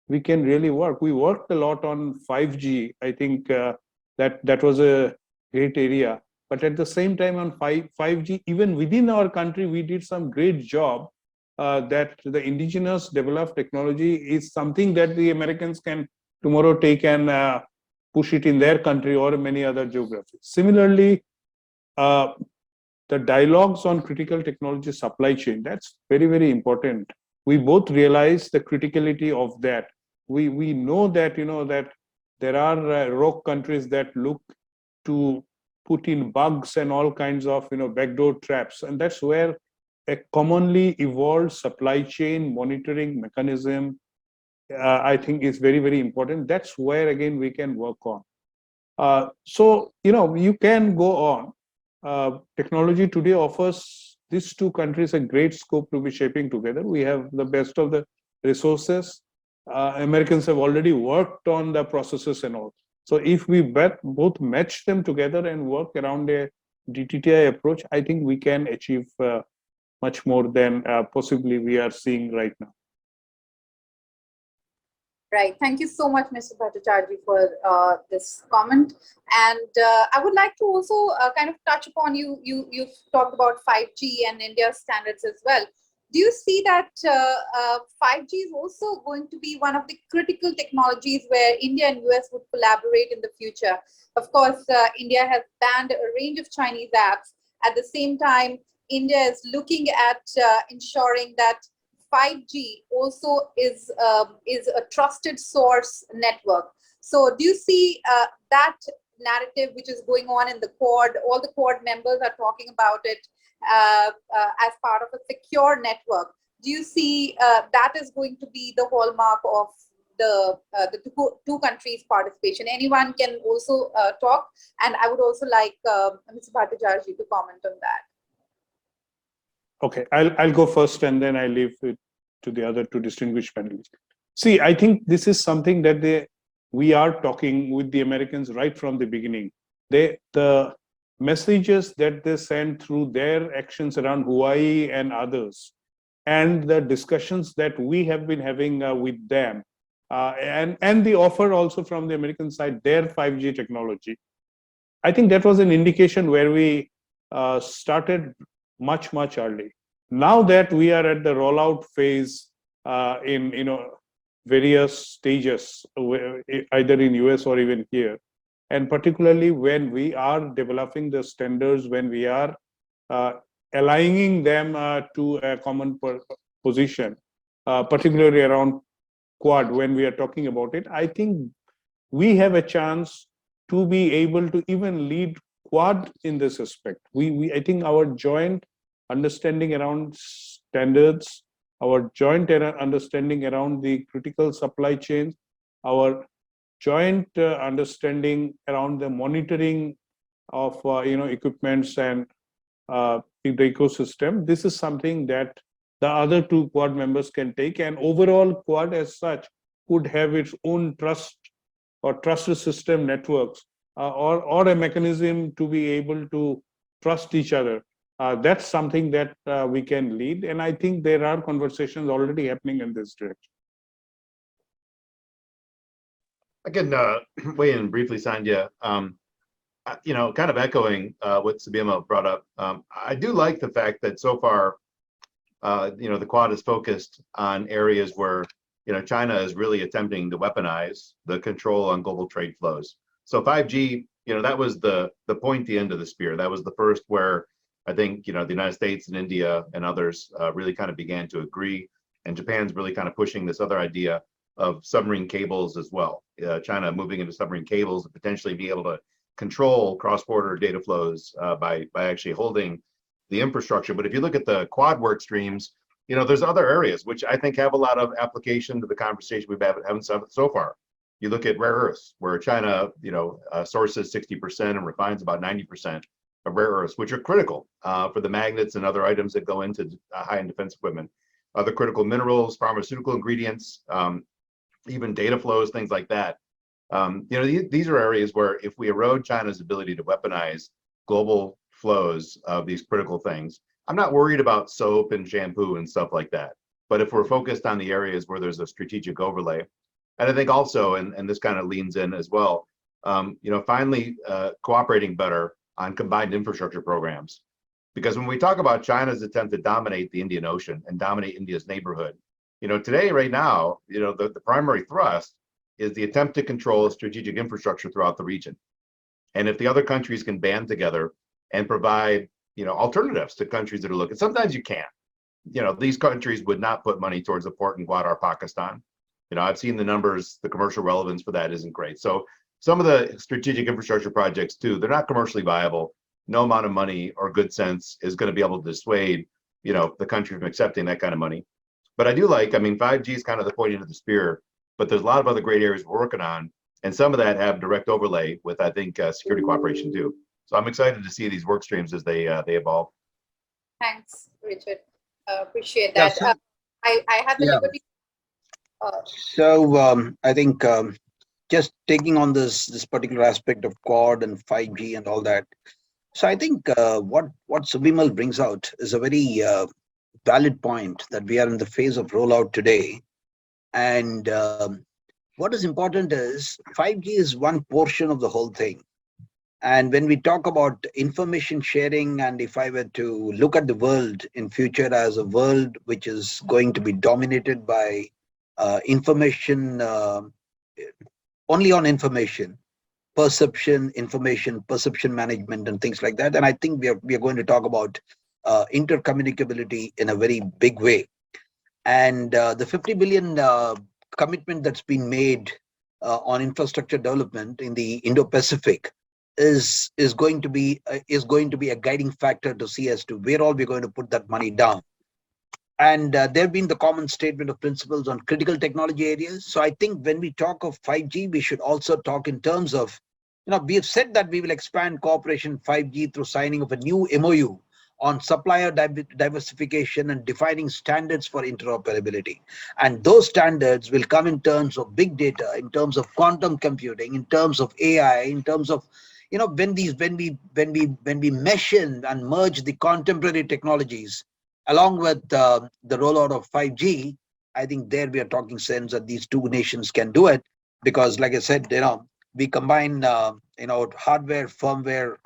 Speaker 5: we can really work. We worked a lot on 5G. I think that was a great area. But at the same time, on 5G, even within our country, we did some great job that the indigenous developed technology is something that the Americans can tomorrow take and push it in their country or many other geographies. Similarly, the dialogues on critical technology supply chain, that's very, very important. We both realize the criticality of that. We know that, that there are rogue countries that look to put in bugs and all kinds of, backdoor traps. And that's where a commonly evolved supply chain monitoring mechanism, I think, is very, very important. That's where, again, we can work on. So, you can go on. Technology today offers these two countries a great scope to be shaping together. We have the best of the resources. Americans have already worked on the processes and all. So if we both match them together and work around a DDTI approach, I think we can achieve much more than possibly we are seeing right now.
Speaker 2: Right. Thank you so much, Mr. Bhattacharjee, for this comment. And I would like to also kind of touch upon you've talked about 5G and India's standards as well. Do you see that 5G is also going to be one of the critical technologies where India and US would collaborate in the future? Of course, India has banned a range of Chinese apps. At the same time, India is looking at ensuring that 5G also is a trusted source network. So do you see that narrative which is going on in the Quad? All the Quad members are talking about it as part of a secure network. Do you see that is going to be the hallmark of the two countries' participation? Anyone can also talk, and I would also like Mr. Bhattacharjee to comment on that.
Speaker 5: Okay, I'll go first and then I leave it to the other two distinguished panelists. See, I think this is something that we are talking with the Americans right from the beginning. The messages that they send through their actions around Hawaii and others, and the discussions that we have been having with them, and the offer also from the American side, their 5G technology. I think that was an indication where we started much early. Now that we are at the rollout phase in various stages, either in US or even here, and particularly when we are developing the standards, when we are aligning them to a common position, particularly around Quad, when we are talking about it, I think we have a chance to be able to even lead Quad in this aspect. I think our joint understanding around standards, our joint understanding around the critical supply chains, our joint understanding around the monitoring of equipments and the ecosystem. This is something that the other two Quad members can take, and overall Quad as such could have its own trust or trusted system networks or a mechanism to be able to trust each other. That's something that we can lead, and I think there are conversations already happening in this direction.
Speaker 3: I can weigh in briefly, Sandhya. Kind of echoing what Subimal brought up. I do like the fact that so far, the Quad is focused on areas where, China is really attempting to weaponize the control on global trade flows. So 5G, that was the pointy end of the spear. That was the first where I think, the United States and India and others really kind of began to agree. And Japan's really kind of pushing this other idea of submarine cables as well. China moving into submarine cables and potentially be able to control cross-border data flows by actually holding the infrastructure. But if you look at the Quad work streams, there's other areas which I think have a lot of application to the conversation we've having so far. You look at rare earths, where China, sources 60% and refines about 90% of rare earths, which are critical for the magnets and other items that go into high-end defense equipment. Other critical minerals, pharmaceutical ingredients, even data flows, things like that. These are areas where if we erode China's ability to weaponize global flows of these critical things, I'm not worried about soap and shampoo and stuff like that. But if we're focused on the areas where there's a strategic overlay, and I think also, and this kind of leans in as well, finally cooperating better on combined infrastructure programs. Because when we talk about China's attempt to dominate the Indian Ocean and dominate India's neighborhood, today, right now, the primary thrust is the attempt to control strategic infrastructure throughout the region. And if the other countries can band together and provide, alternatives to countries that are looking, sometimes you can't. These countries would not put money towards a port in Gwadar, Pakistan. I've seen the numbers, the commercial relevance for that isn't great. So some of the strategic infrastructure projects too, they're not commercially viable. No amount of money or good sense is going to be able to dissuade, the country from accepting that kind of money. But I do 5G is kind of the point end of the spear, but there's a lot of other great areas we're working on. And some of that have direct overlay with, I think, security cooperation too. So I'm excited to see these work streams as they evolve.
Speaker 2: Thanks, Richard. Appreciate that.
Speaker 4: Yeah,
Speaker 2: I had the liberty.
Speaker 4: So I think just taking on this particular aspect of Quad and 5G and all that. So I think what Subimal brings out is a very valid point, that we are in the phase of rollout today. And what is important is 5G is one portion of the whole thing. And when we talk about information sharing, and if I were to look at the world in future as a world which is going to be dominated by information, only on information, perception management and things like that. And I think we are going to talk about intercommunicability in a very big way. And the 50 billion commitment that's been made on infrastructure development in the Indo-Pacific is going to be a guiding factor to see as to where all we're going to put that money down. And there have been the common statement of principles on critical technology areas. So I think when we talk of 5G, we should also talk in terms of, we have said that we will expand cooperation 5G through signing of a new MOU on supplier diversification and defining standards for interoperability. And those standards will come in terms of big data, in terms of quantum computing, in terms of AI, in terms of, when we mesh in and merge the contemporary technologies along with the rollout of 5G, I think there we are talking sense that these two nations can do it, because like I said, we combine hardware, firmware,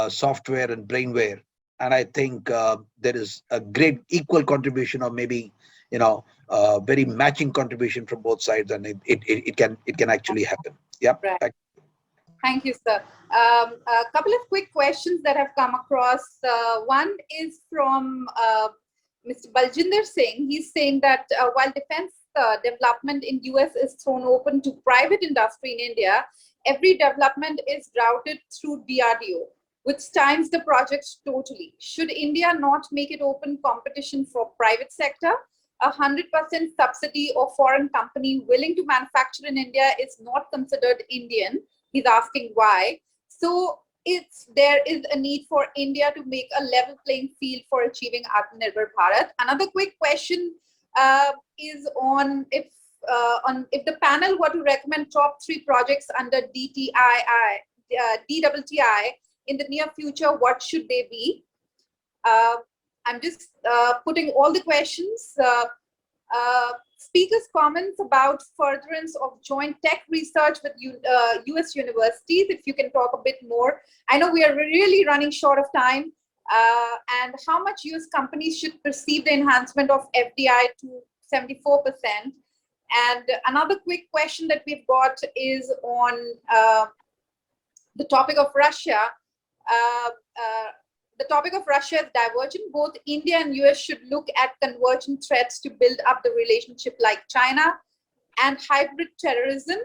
Speaker 4: software and brainware. And I think there is a great equal contribution, or maybe very matching contribution from both sides, and it can actually happen. Yeah.
Speaker 2: Right. Thank you, sir. A couple of quick questions that have come across. One is from Mr. Baljinder Singh. He's saying that while defense development in US is thrown open to private industry in India, every development is routed through DRDO, which stymies the projects totally. Should India not make it open competition for private sector? 100% subsidy or foreign company willing to manufacture in India is not considered Indian. He's asking why. So there is a need for India to make a level playing field for achieving Atmanirbhar Bharat. Another quick question is on if the panel were to recommend top 3 projects under DDTI, DDTI in the near future, what should they be? I'm just putting all the questions. Speakers' comments about furtherance of joint tech research with U.S. universities, if you can talk a bit more. I know we are really running short of time. And how much U.S. companies should perceive the enhancement of FDI to 74%? And another quick question that we've got is on the topic of Russia. The topic of Russia is divergent. Both India and US should look at convergent threats to build up the relationship like China, and hybrid terrorism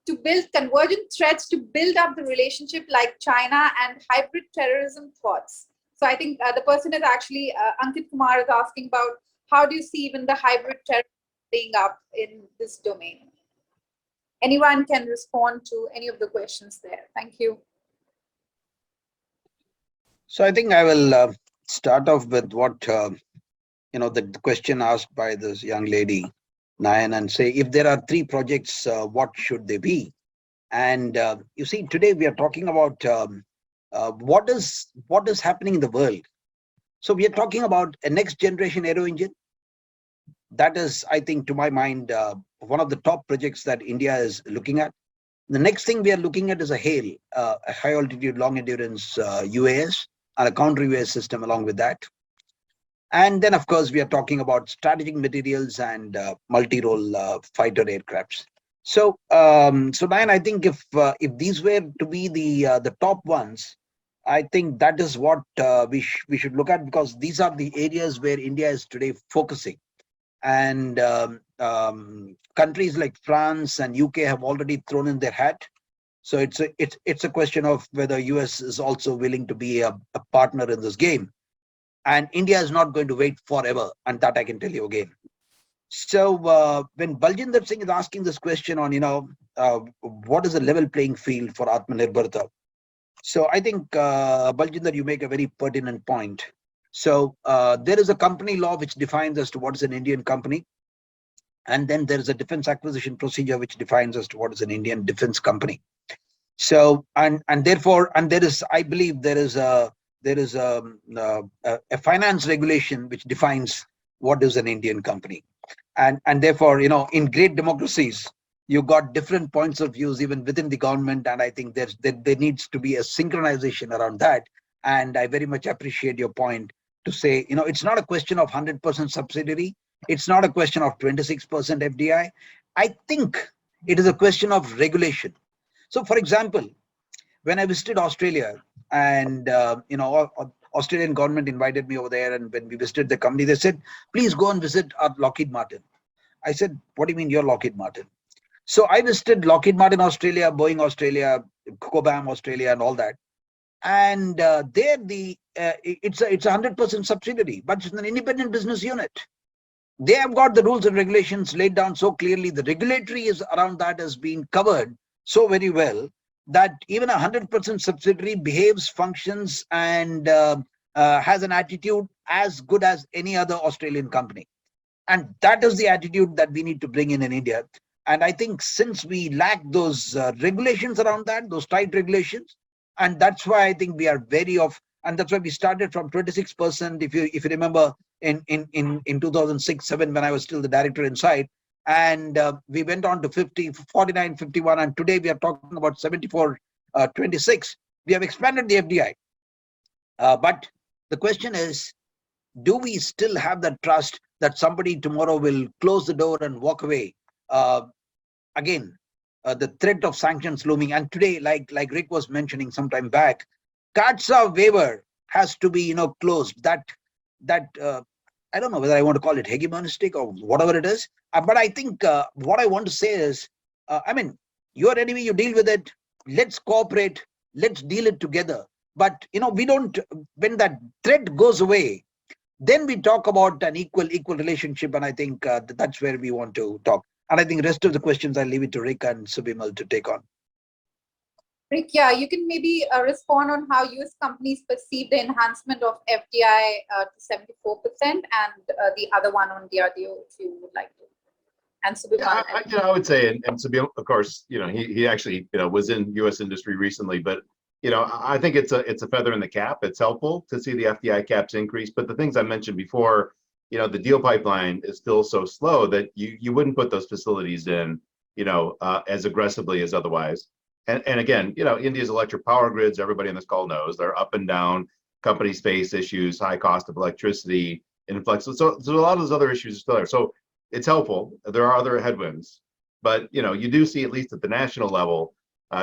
Speaker 2: to build convergent threats to build up the relationship like China, and hybrid terrorism thoughts. So I think the person is actually, Ankit Kumar is asking about how do you see even the hybrid terrorism playing up in this domain? Anyone can respond to any of the questions there. Thank you.
Speaker 4: So I think I will start off with what, the question asked by this young lady, Nayan, and say, if there are 3 projects, what should they be? And you see, today we are talking about what is happening in the world. So we are talking about a next generation aero engine. That is, I think, to my mind, one of the top projects that India is looking at. The next thing we are looking at is a HALE, a high altitude long endurance UAS, and a counter UAS system along with that. And then, of course, we are talking about strategic materials and multi-role fighter aircrafts. So, Nayan, I think if these were to be the top ones, I think that is what we should look at, because these are the areas where India is today focusing. And countries like France and UK have already thrown in their hat. So it's a question of whether US is also willing to be a partner in this game. And India is not going to wait forever, and that I can tell you again. So when Baljinder Singh is asking this question on, what is the level playing field for Atmanirbharta? So I think, Baljinder, you make a very pertinent point. So there is a company law which defines as to what is an Indian company. And then there is a defense acquisition procedure which defines as to what is an Indian defense company. So, and therefore, and there is, I believe there is a finance regulation which defines what is an Indian company. And therefore, in great democracies, you got different points of views even within the government. And I think there needs to be a synchronization around that. And I very much appreciate your point to say, it's not a question of 100% subsidiary. It's not a question of 26% FDI. I think it is a question of regulation. So, for example, when I visited Australia, and Australian government invited me over there, and when we visited the company, they said, please go and visit our Lockheed Martin. I said, what do you mean you're Lockheed Martin? So I visited Lockheed Martin Australia, Boeing Australia, Cobham Australia, and all that. And there it's a 100% subsidiary, but it's an independent business unit. They have got the rules and regulations laid down so clearly. The regulatory is around that has been covered so very well that even a 100% subsidiary behaves, functions, and has an attitude as good as any other Australian company. And that is the attitude that we need to bring in India. And I think since we lack those regulations around that, those tight regulations, and that's why I think we are wary of, and that's why we started from 26%. If you remember, in 2006-7, when I was still the director inside, and we went on to 50, 49, 51, and today we are talking about 74, 26. We have expanded the FDI. But the question is, do we still have that trust that somebody tomorrow will close the door and walk away? Again, the threat of sanctions looming, and today, like Rick was mentioning some time back, CAATSA waiver has to be closed. That I don't know whether I want to call it hegemonistic or whatever it is, but I think what I want to say is, your enemy, you deal with it. Let's cooperate. Let's deal it together. But we don't. When that threat goes away, then we talk about an equal relationship, and I think that's where we want to talk. And I think the rest of the questions I'll leave it to Rick and Subimal to take on.
Speaker 2: Rick, yeah, you can maybe respond on how US companies perceive the enhancement of FDI to 74% and the other one on DRDO, if you would like to. And Subimal.
Speaker 3: I would say, and Subimal, of course, he actually, was in U.S. industry recently, but I think it's a feather in the cap. It's helpful to see the FDI caps increase, but the things I mentioned before, the deal pipeline is still so slow that you wouldn't put those facilities in, as aggressively as otherwise. And again, India's electric power grids, everybody on this call knows, they're up and down. Companies face issues, high cost of electricity, influx. So a lot of those other issues are still there. So it's helpful. There are other headwinds, but you do see, at least at the national level,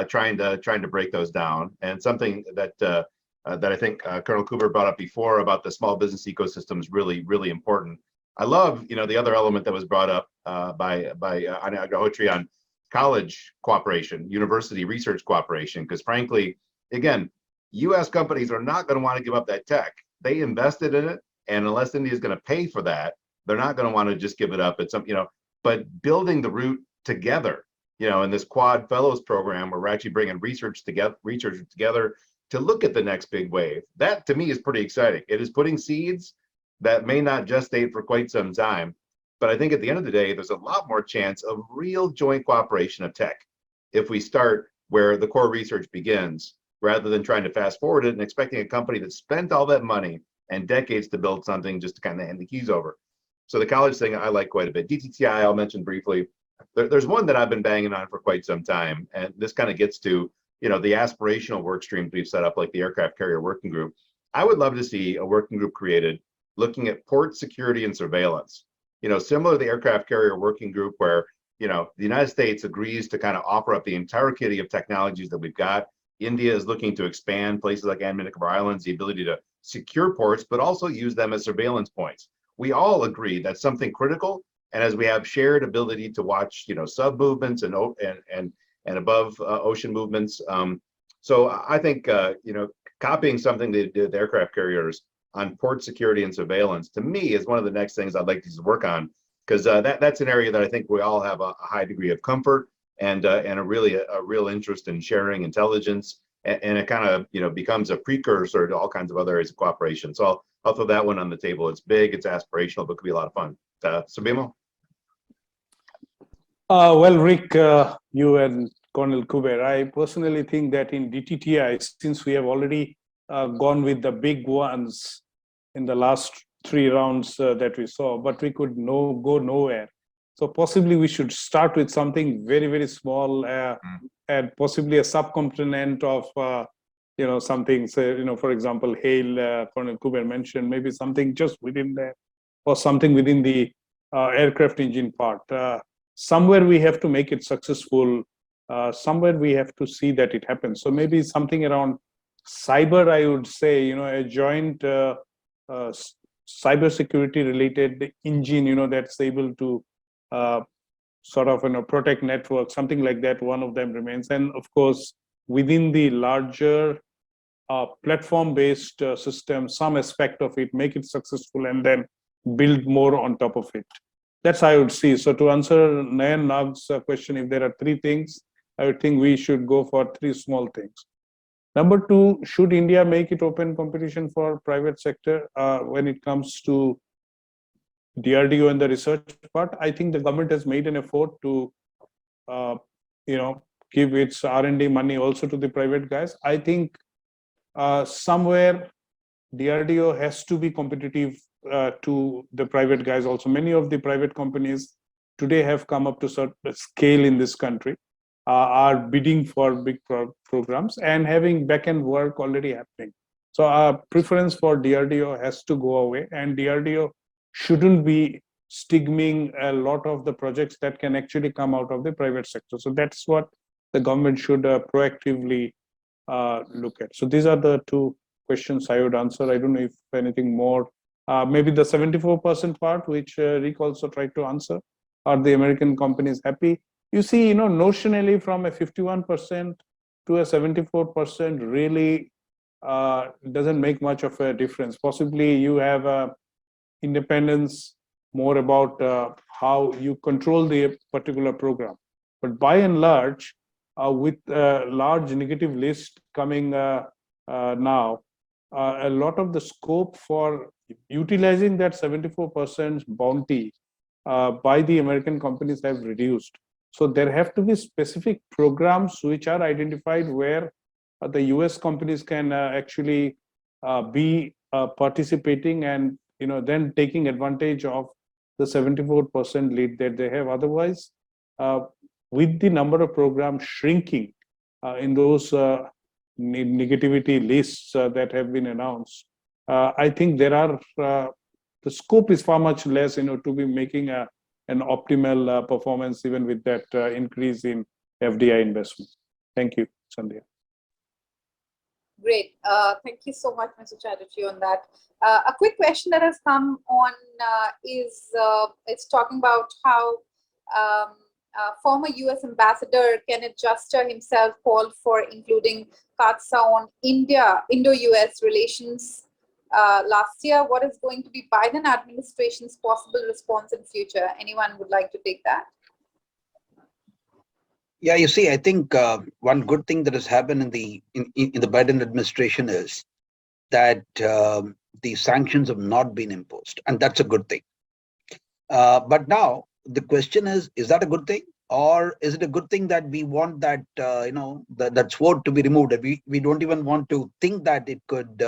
Speaker 3: trying to break those down. And something that I think Colonel Kuber brought up before about the small business ecosystem is really, really important. I love the other element that was brought up by Anya Agarhotri on college cooperation, university research cooperation, because frankly, again, U.S. companies are not going to want to give up that tech. They invested in it, and unless India is going to pay for that, they're not going to want to just give it up at some, but building the route together, in this Quad Fellows program where we're actually bringing researchers together to look at the next big wave. That to me is pretty exciting. It is putting seeds that may not gestate for quite some time, but I think at the end of the day, there's a lot more chance of real joint cooperation of tech if we start where the core research begins, rather than trying to fast forward it and expecting a company that spent all that money and decades to build something just to kind of hand the keys over. So the college thing I like quite a bit. DDTI, I'll mention briefly. There's one that I've been banging on for quite some time, and this kind of gets to the aspirational work streams we've set up, like the Aircraft Carrier Working Group. I would love to see a working group created looking at port security and surveillance. Similar to the Aircraft Carrier Working Group, where the United States agrees to kind of offer up the entire kitty of technologies that we've got. India is looking to expand places like Andaman and Nicobar Islands, the ability to secure ports, but also use them as surveillance points. We all agree that's something critical. And as we have shared ability to watch, sub movements and above ocean movements. So I think, copying something they did with aircraft carriers on port security and surveillance, to me, is one of the next things I'd like to work on, because that's an area that I think we all have a high degree of comfort and a real interest in sharing intelligence, and it kind of becomes a precursor to all kinds of other areas of cooperation. So I'll throw that one on the table. It's big, it's aspirational, but could be a lot of fun. Subimal?
Speaker 5: Well, Rick, you and Colonel Kuber, I personally think that in DTTI, since we have already gone with the big ones in the last 3 rounds that we saw, but we could go nowhere. So possibly we should start with something very, very small and possibly a subcomponent of, something, say, for example, HAIL, Colonel Kuber mentioned, maybe something just within there, or something within the aircraft engine part. Somewhere we have to make it successful. Somewhere we have to see that it happens. So maybe something around cyber, I would say, a joint cybersecurity related engine, that's able to sort of, protect network, something like that. One of them remains. And of course, within the larger platform-based system, some aspect of it, make it successful, and then build more on top of it. That's how I would see. So to answer Nayan Nag's question, if there are 3 things, I would think we should go for 3 small things. Number 2, should India make it open competition for private sector when it comes to DRDO and the research part? I think the government has made an effort to, give its R&D money also to the private guys. I think somewhere DRDO has to be competitive to the private guys also. Many of the private companies today have come up to certain scale in this country, are bidding for big programs and having back-end work already happening. So our preference for DRDO has to go away, and DRDO shouldn't be stigming a lot of the projects that can actually come out of the private sector. So that's what the government should proactively look at. So these are the 2 questions I would answer. I don't know if anything more. Maybe the 74% part, which Rick also tried to answer. Are the American companies happy? You see, notionally from a 51% to a 74% really doesn't make much of a difference. Possibly you have independence more about how you control the particular program. But by and large, with a large negative list coming now, a lot of the scope for utilizing that 74% bounty by the American companies have reduced. So there have to be specific programs which are identified where the US companies can actually be participating and then taking advantage of the 74% lead that they have. Otherwise, with the number of programs shrinking in those negativity lists that have been announced, I think there are the scope is far much less, to be making an optimal performance even with that increase in FDI investment. Thank you, Sandhya.
Speaker 2: Great. Thank you so much, Mr. Chatterjee, on that. A quick question that has come on is it's talking about how former U.S. Ambassador Kenneth Juster himself called for including CAATSA on Indo-U.S. relations last year. What is going to be Biden administration's possible response in future? Anyone would like to take that?
Speaker 4: Yeah, you see, I think one good thing that has happened in the Biden administration is that the sanctions have not been imposed, and that's a good thing. But now the question is that a good thing, or is it a good thing that we want that that sword to be removed? We don't even want to think that it could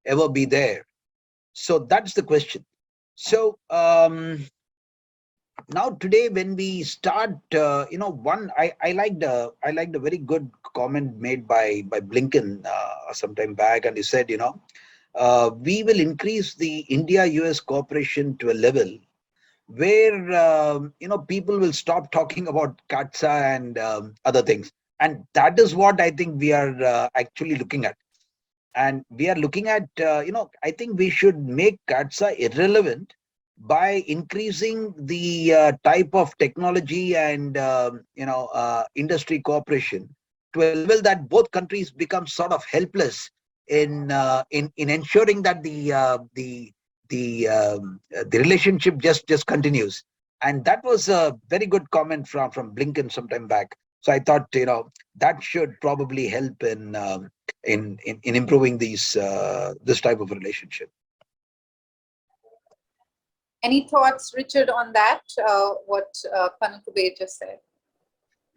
Speaker 4: ever be there. So that's the question. So now today when we start, I liked a very good comment made by Blinken some time back, and he said, we will increase the India-U.S. cooperation to a level where people will stop talking about CAATSA and other things, and that is what I think we are actually looking at. And we are looking at, I think we should make CAATSA irrelevant by increasing the type of technology and industry cooperation to a level that both countries become sort of helpless in ensuring that the relationship just continues. And that was a very good comment from Blinken some time back. So I thought that should probably help in improving this type of relationship.
Speaker 2: Any thoughts, Richard, on that? What Colonel Kuber just said?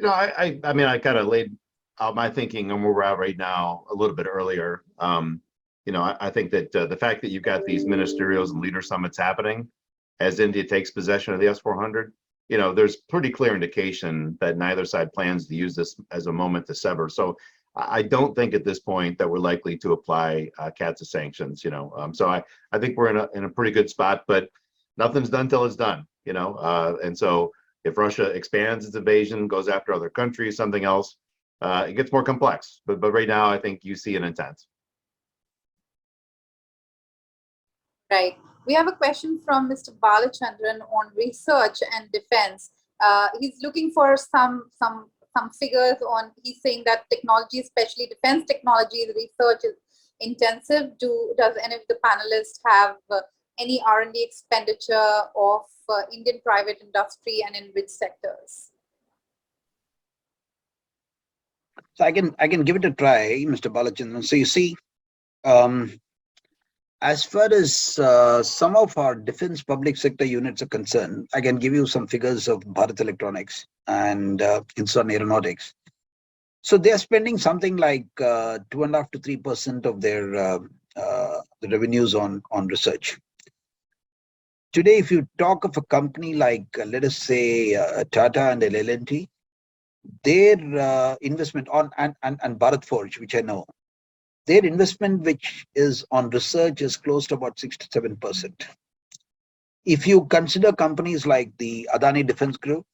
Speaker 3: I mean, I kind of laid out my thinking on where we're at right now a little bit earlier. I think that the fact that you've got these ministerials and leader summits happening as India takes possession of the S-400, there's pretty clear indication that neither side plans to use this as a moment to sever. So I don't think at this point that we're likely to apply CAATSA sanctions. So I think we're in a pretty good spot, but nothing's done till it's done. And so if Russia expands its invasion, goes after other countries, something else, it gets more complex. But right now, I think you see an intent.
Speaker 2: Right. We have a question from Mr. Bhattacharjee on research and defense. He's looking for some figures on. He's saying that technology, especially defense technology, the research is intensive. Does any of the panelists have any R&D expenditure of Indian private industry, and in which sectors?
Speaker 4: So I can give it a try, Mr. Balachander. So you see, as far as some of our defense public sector units are concerned, I can give you some figures of Bharat Electronics and Hindustan Aeronautics. So they are spending something like 2.5 to 3% of their the revenues on research. Today, if you talk of a company like, let us say, Tata and L&T, their investment on and Bharat Forge, which I know, their investment which is on research is close to about 6 to 7%. If you consider companies like the Adani Defense Group,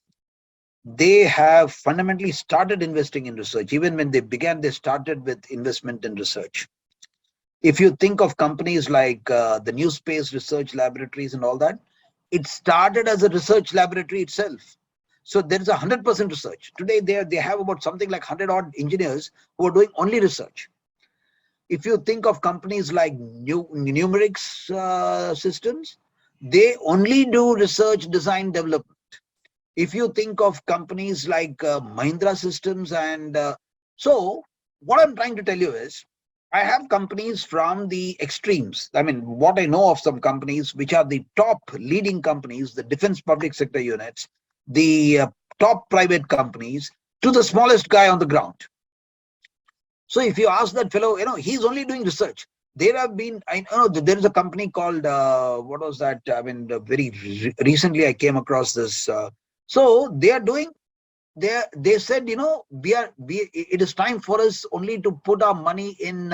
Speaker 4: they have fundamentally started investing in research. Even when they began, they started with investment in research. If you think of companies like the New Space Research Laboratories and all that, it started as a research laboratory itself. So there is 100% research. Today, they have about something like 100 odd engineers who are doing only research. If you think of companies like Numerics Systems, they only do research, design, development. If you think of companies like Mahindra Systems, and so what I'm trying to tell you is, I have companies from the extremes. I mean, what I know of some companies which are the top leading companies, the defense public sector units, the top private companies, to the smallest guy on the ground. So if you ask that fellow, he's only doing research. There have been, I know there is a company called, what was that? I mean, very recently I came across this. So they are doing, they said, it is time for us only to put our money in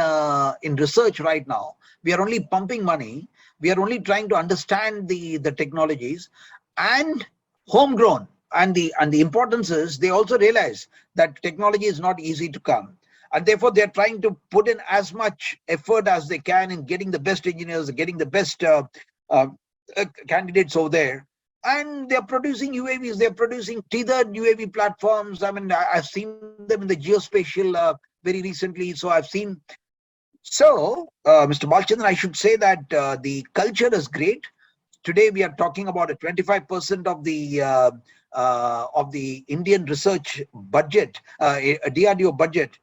Speaker 4: research right now. We are only pumping money. We are only trying to understand the technologies and homegrown. And the importance is they also realize that technology is not easy to come. And therefore, they're trying to put in as much effort as they can in getting the best engineers, getting the best candidates over there. And they're producing UAVs, they're producing tethered UAV platforms. I mean, I've seen them in the geospatial very recently. So I've seen. So, Mr. Balchandran, I should say that the culture is great. Today, we are talking about a 25% of the Indian research budget, a DRDO budget,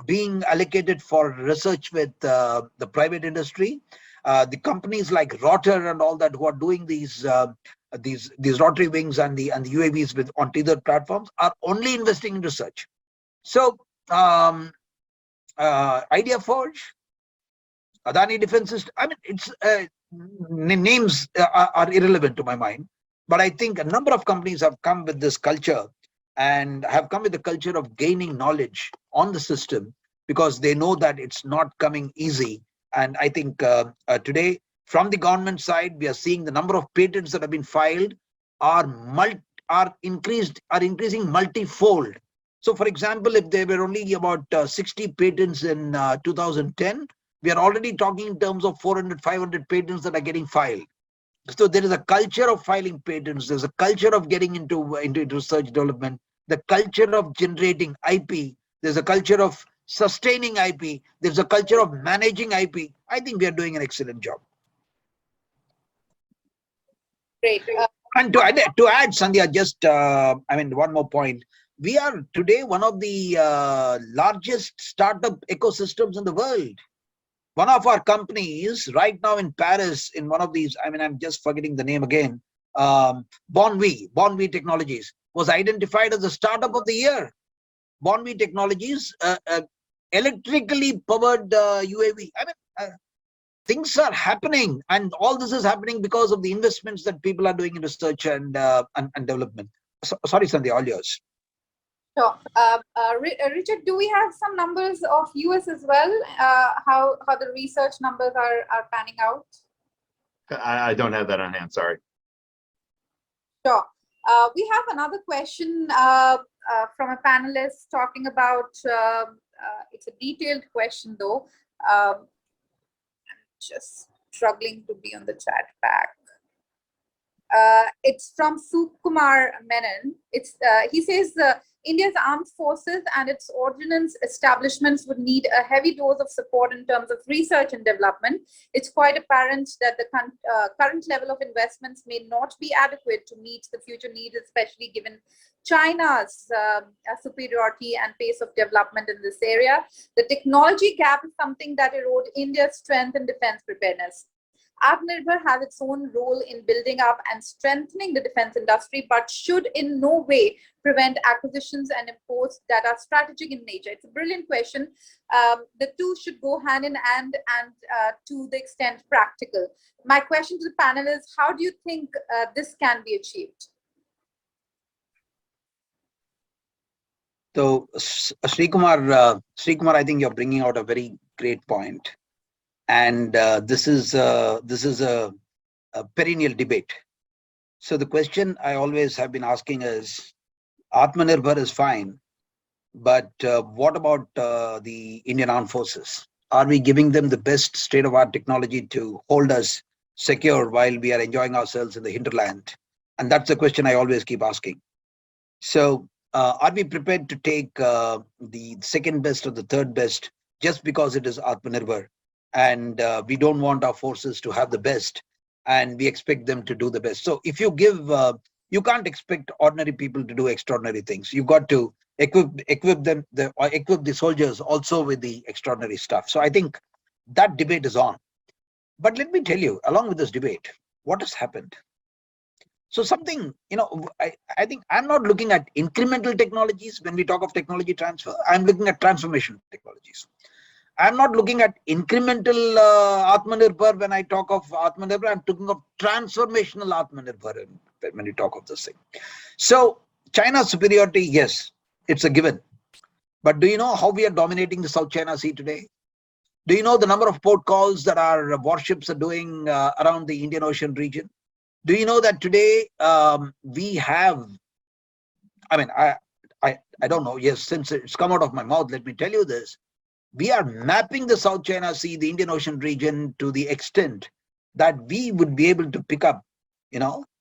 Speaker 4: being allocated for research with the private industry. The companies like Rotor and all that who are doing these rotary wings and the UAVs on tethered platforms are only investing in research. So Idea Forge, Adani Defense System, I mean, it's names are irrelevant to my mind, but I think a number of companies have come with this culture and have come with the culture of gaining knowledge on the system because they know that it's not coming easy. And I think today, from the government side, we are seeing the number of patents that have been filed are increasing multifold. So, for example, if there were only about 60 patents in 2010, we are already talking in terms of 400, 500 patents that are getting filed. So there is a culture of filing patents. There's a culture of getting into research development, the culture of generating IP. There's a culture of sustaining IP. There's a culture of managing IP. I think we are doing an excellent job.
Speaker 2: Great.
Speaker 4: And to add, Sandhya, just one more point. We are today one of the largest startup ecosystems in the world. One of our companies right now in Paris, in one of these, I'm just forgetting the name again, Bonvi Technologies, was identified as the startup of the year. Bonvi Technologies, electrically powered UAV. Things are happening, and all this is happening because of the investments that people are doing in research and development. Sorry, Sandhya, all yours.
Speaker 2: Sure. Richard, do we have some numbers of US as well? How the research numbers are panning out?
Speaker 3: I don't have that on hand, sorry.
Speaker 2: Sure. We have another question from a panelist talking about, it's a detailed question though. I'm just struggling to be on the chat pack. It's from Subimal Menon. He says India's armed forces and its ordnance establishments would need a heavy dose of support in terms of research and development. It's quite apparent that the current level of investments may not be adequate to meet the future needs, especially given China's superiority and pace of development in this area. The technology gap is something that erodes India's strength in defense preparedness. Atmanirbhar has its own role in building up and strengthening the defense industry, but should in no way prevent acquisitions and imports that are strategic in nature. It's a brilliant question. The two should go hand in hand and to the extent practical. My question to the panel is, how do you think this can be achieved?
Speaker 4: So, Srikumar, I think you're bringing out a very great point. And this is a perennial debate. So the question I always have been asking is, Atmanirbhar is fine, but what about the Indian Armed Forces? Are we giving them the best state-of-art technology to hold us secure while we are enjoying ourselves in the hinterland? And that's the question I always keep asking. So are we prepared to take the second best or the third best just because it is Atmanirbhar? And we don't want our forces to have the best, and we expect them to do the best. So if you give you can't expect ordinary people to do extraordinary things. You've got to equip them, equip the soldiers also with the extraordinary stuff. So I think that debate is on. But let me tell you, along with this debate, what has happened? So something, I think I'm not looking at incremental technologies when we talk of technology transfer. I'm looking at transformation technologies. I'm not looking at incremental Atmanirbhar when I talk of Atmanirbhar. I'm talking of transformational Atmanirbhar when you talk of this thing. So China's superiority, yes, it's a given. But do you know how we are dominating the South China Sea today? Do you know the number of port calls that our warships are doing around the Indian Ocean region? Do you know that today we have, I don't know, yes, since it's come out of my mouth, let me tell you this. We are mapping the South China Sea, the Indian Ocean region to the extent that we would be able to pick up,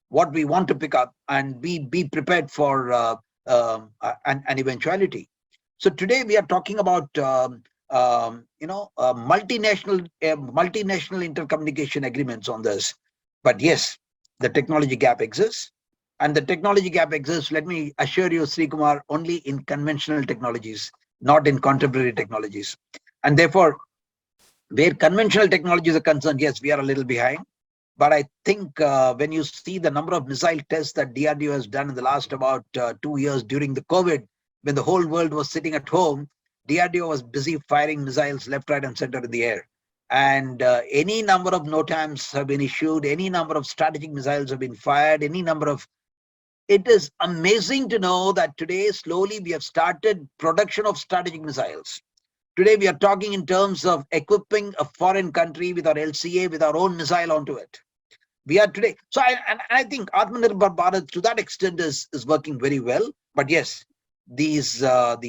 Speaker 4: what we want to pick up and be prepared for an eventuality. So today we are talking about, multinational intercommunication agreements on this. But yes, the technology gap exists. And the technology gap exists, let me assure you, Sri Kumar, only in conventional technologies, not in contemporary technologies. And therefore, where conventional technologies are concerned, yes, we are a little behind. But I think when you see the number of missile tests that DRDO has done in the last about 2 years during the COVID, when the whole world was sitting at home, DRDO was busy firing missiles left, right, and center in the air. And any number of NOTAMs have been issued, any number of strategic missiles have been fired, any number of. It is amazing to know that today, slowly, we have started production of strategic missiles. Today, we are talking in terms of equipping a foreign country with our LCA, with our own missile onto it. We are today. So I think Atmanirbhar Bharat to that extent is working very well. But yes, the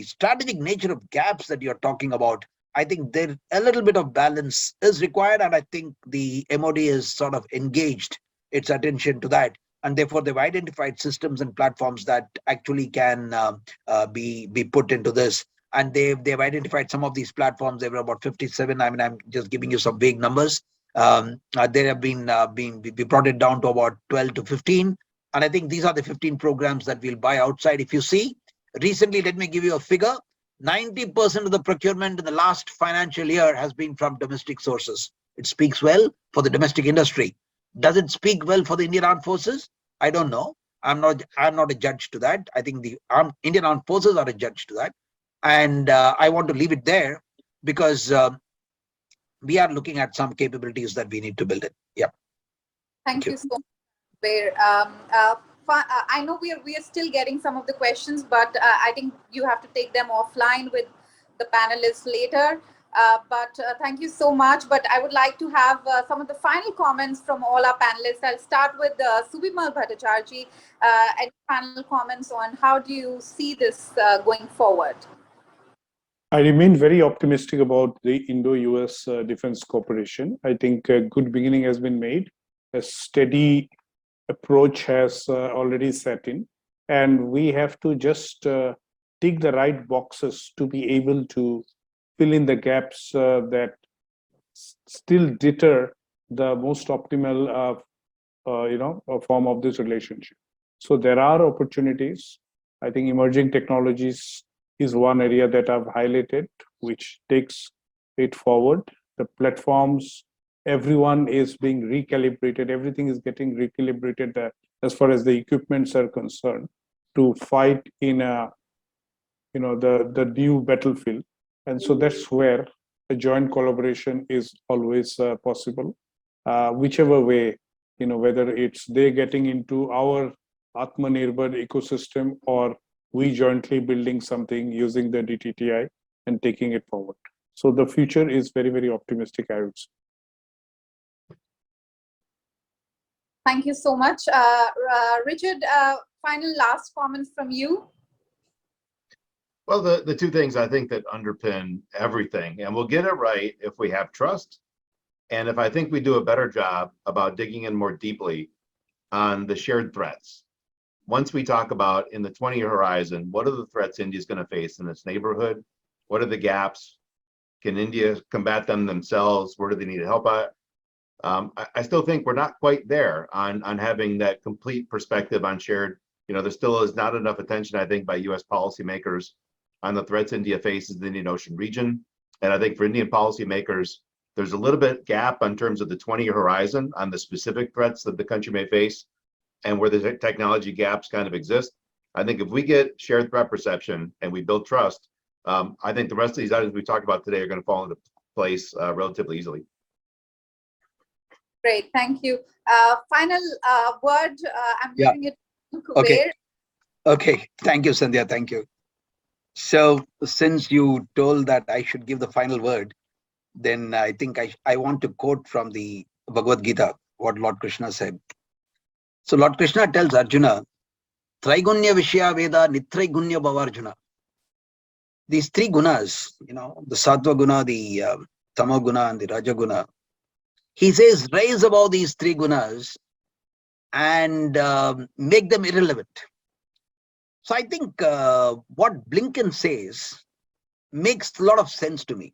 Speaker 4: strategic nature of gaps that you're talking about, I think there a little bit of balance is required. And I think the MOD is sort of engaged its attention to that. And therefore, they've identified systems and platforms that actually can be put into this. And they've identified some of these platforms. There were about 57. I'm just giving you some vague numbers. They have we brought it down to about 12 to 15. And I think these are the 15 programs that we'll buy outside. If you see, recently, let me give you a figure. 90% of the procurement in the last financial year has been from domestic sources. It speaks well for the domestic industry. Does it speak well for the Indian Armed Forces? I don't know. I'm not a judge to that. I think the Indian Armed Forces are a judge to that. And I want to leave it there because we are looking at some capabilities that we need to build it. Yeah.
Speaker 2: Thank you so much. I know we are still getting some of the questions, but I think you have to take them offline with the panelists later. But thank you so much. But I would like to have some of the final comments from all our panelists. I'll start with Subimal Bhattacharjee. Any final comments on how do you see this going forward?
Speaker 5: I remain very optimistic about the Indo-U.S. Defense Cooperation. I think a good beginning has been made. A steady approach has already set in. And we have to just tick the right boxes to be able to fill in the gaps that still deter the most optimal form of this relationship. So there are opportunities. I think emerging technologies is one area that I've highlighted, which takes it forward. The platforms, everyone is being recalibrated. Everything is getting recalibrated as far as the equipments are concerned to fight in the new battlefield. And so that's where a joint collaboration is always possible. Whichever way, whether it's they getting into our Atmanirbhar ecosystem or we jointly building something using the DDTI and taking it forward. So the future is very, very optimistic, I would say.
Speaker 2: Thank you so much. Richard, final last comments from you.
Speaker 3: Well, the two things I think that underpin everything, and we'll get it right if we have trust, and if I think we do a better job about digging in more deeply on the shared threats. Once we talk about in the 20-year horizon, what are the threats India is going to face in its neighborhood? What are the gaps? Can India combat them themselves? Where do they need help at? I still think we're not quite there on having that complete perspective on shared. There still is not enough attention, I think, by U.S. policymakers on the threats India faces in the Indian Ocean region. And I think for Indian policymakers, there's a little bit gap in terms of the 20-year horizon on the specific threats that the country may face and where the technology gaps kind of exist. I think if we get shared threat perception and we build trust, I think the rest of these items we talked about today are going to fall into place relatively easily.
Speaker 2: Great, thank you. Final word, I'm
Speaker 4: Yeah.
Speaker 2: giving it to Kuber.
Speaker 4: Okay. Thank you, Sandhya. Thank you. So since you told that I should give the final word, then I think I want to quote from the Bhagavad Gita, what Lord Krishna said. So Lord Krishna tells Arjuna, Traigunya Vishya Veda Nitraigunya Bhavarjuna. These three gunas, the Sattva guna, the Tama guna, and the Raja guna. He says, rise above these three gunas and make them irrelevant. So I think what Blinken says makes a lot of sense to me.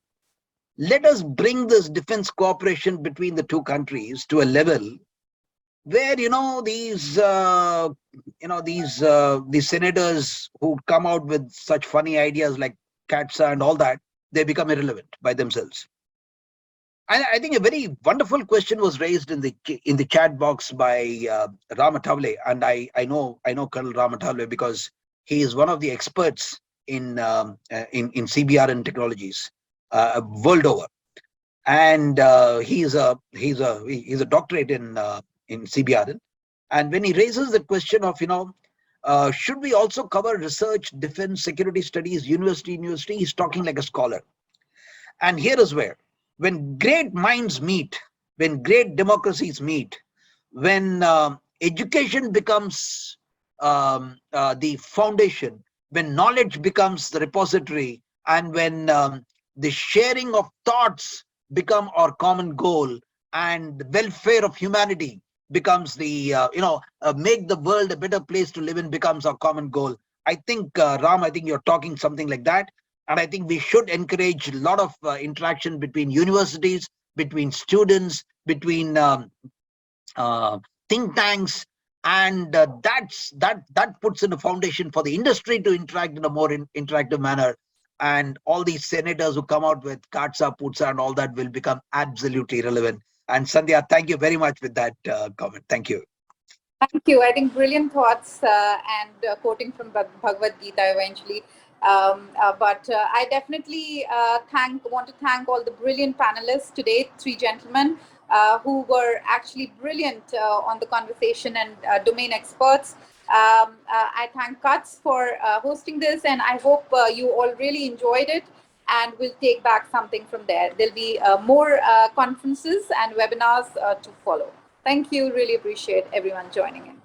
Speaker 4: Let us bring this defense cooperation between the two countries to a level where these senators who come out with such funny ideas like CATSA and all that, they become irrelevant by themselves. I think a very wonderful question was raised in the chat box by Ramatavle, and I know Colonel Ramatavle because he is one of the experts in CBR and technologies world over, and he's a doctorate in CBR. And when he raises the question of should we also cover research, defense, security studies, university, he's talking like a scholar. And here is where, when great minds meet, when great democracies meet, when education becomes the foundation, when knowledge becomes the repository, and when the sharing of thoughts become our common goal, and the welfare of humanity becomes the make the world a better place to live in becomes our common goal. I think Ram, I think you're talking something like that. And I think we should encourage a lot of interaction between universities, between students, between think tanks, and that puts in a foundation for the industry to interact in a more interactive manner. And all these senators who come out with Katsa, Putsa, and all that will become absolutely irrelevant. And Sandhya, thank you very much with that comment. Thank you.
Speaker 2: Thank you. I think brilliant thoughts and quoting from Bhagavad Gita eventually. But I definitely want to thank all the brilliant panelists today, three gentlemen who were actually brilliant on the conversation and domain experts. I thank Cuts for hosting this, and I hope you all really enjoyed it, and we'll take back something from there. There'll be more conferences and webinars to follow. Thank you. Really appreciate everyone joining in.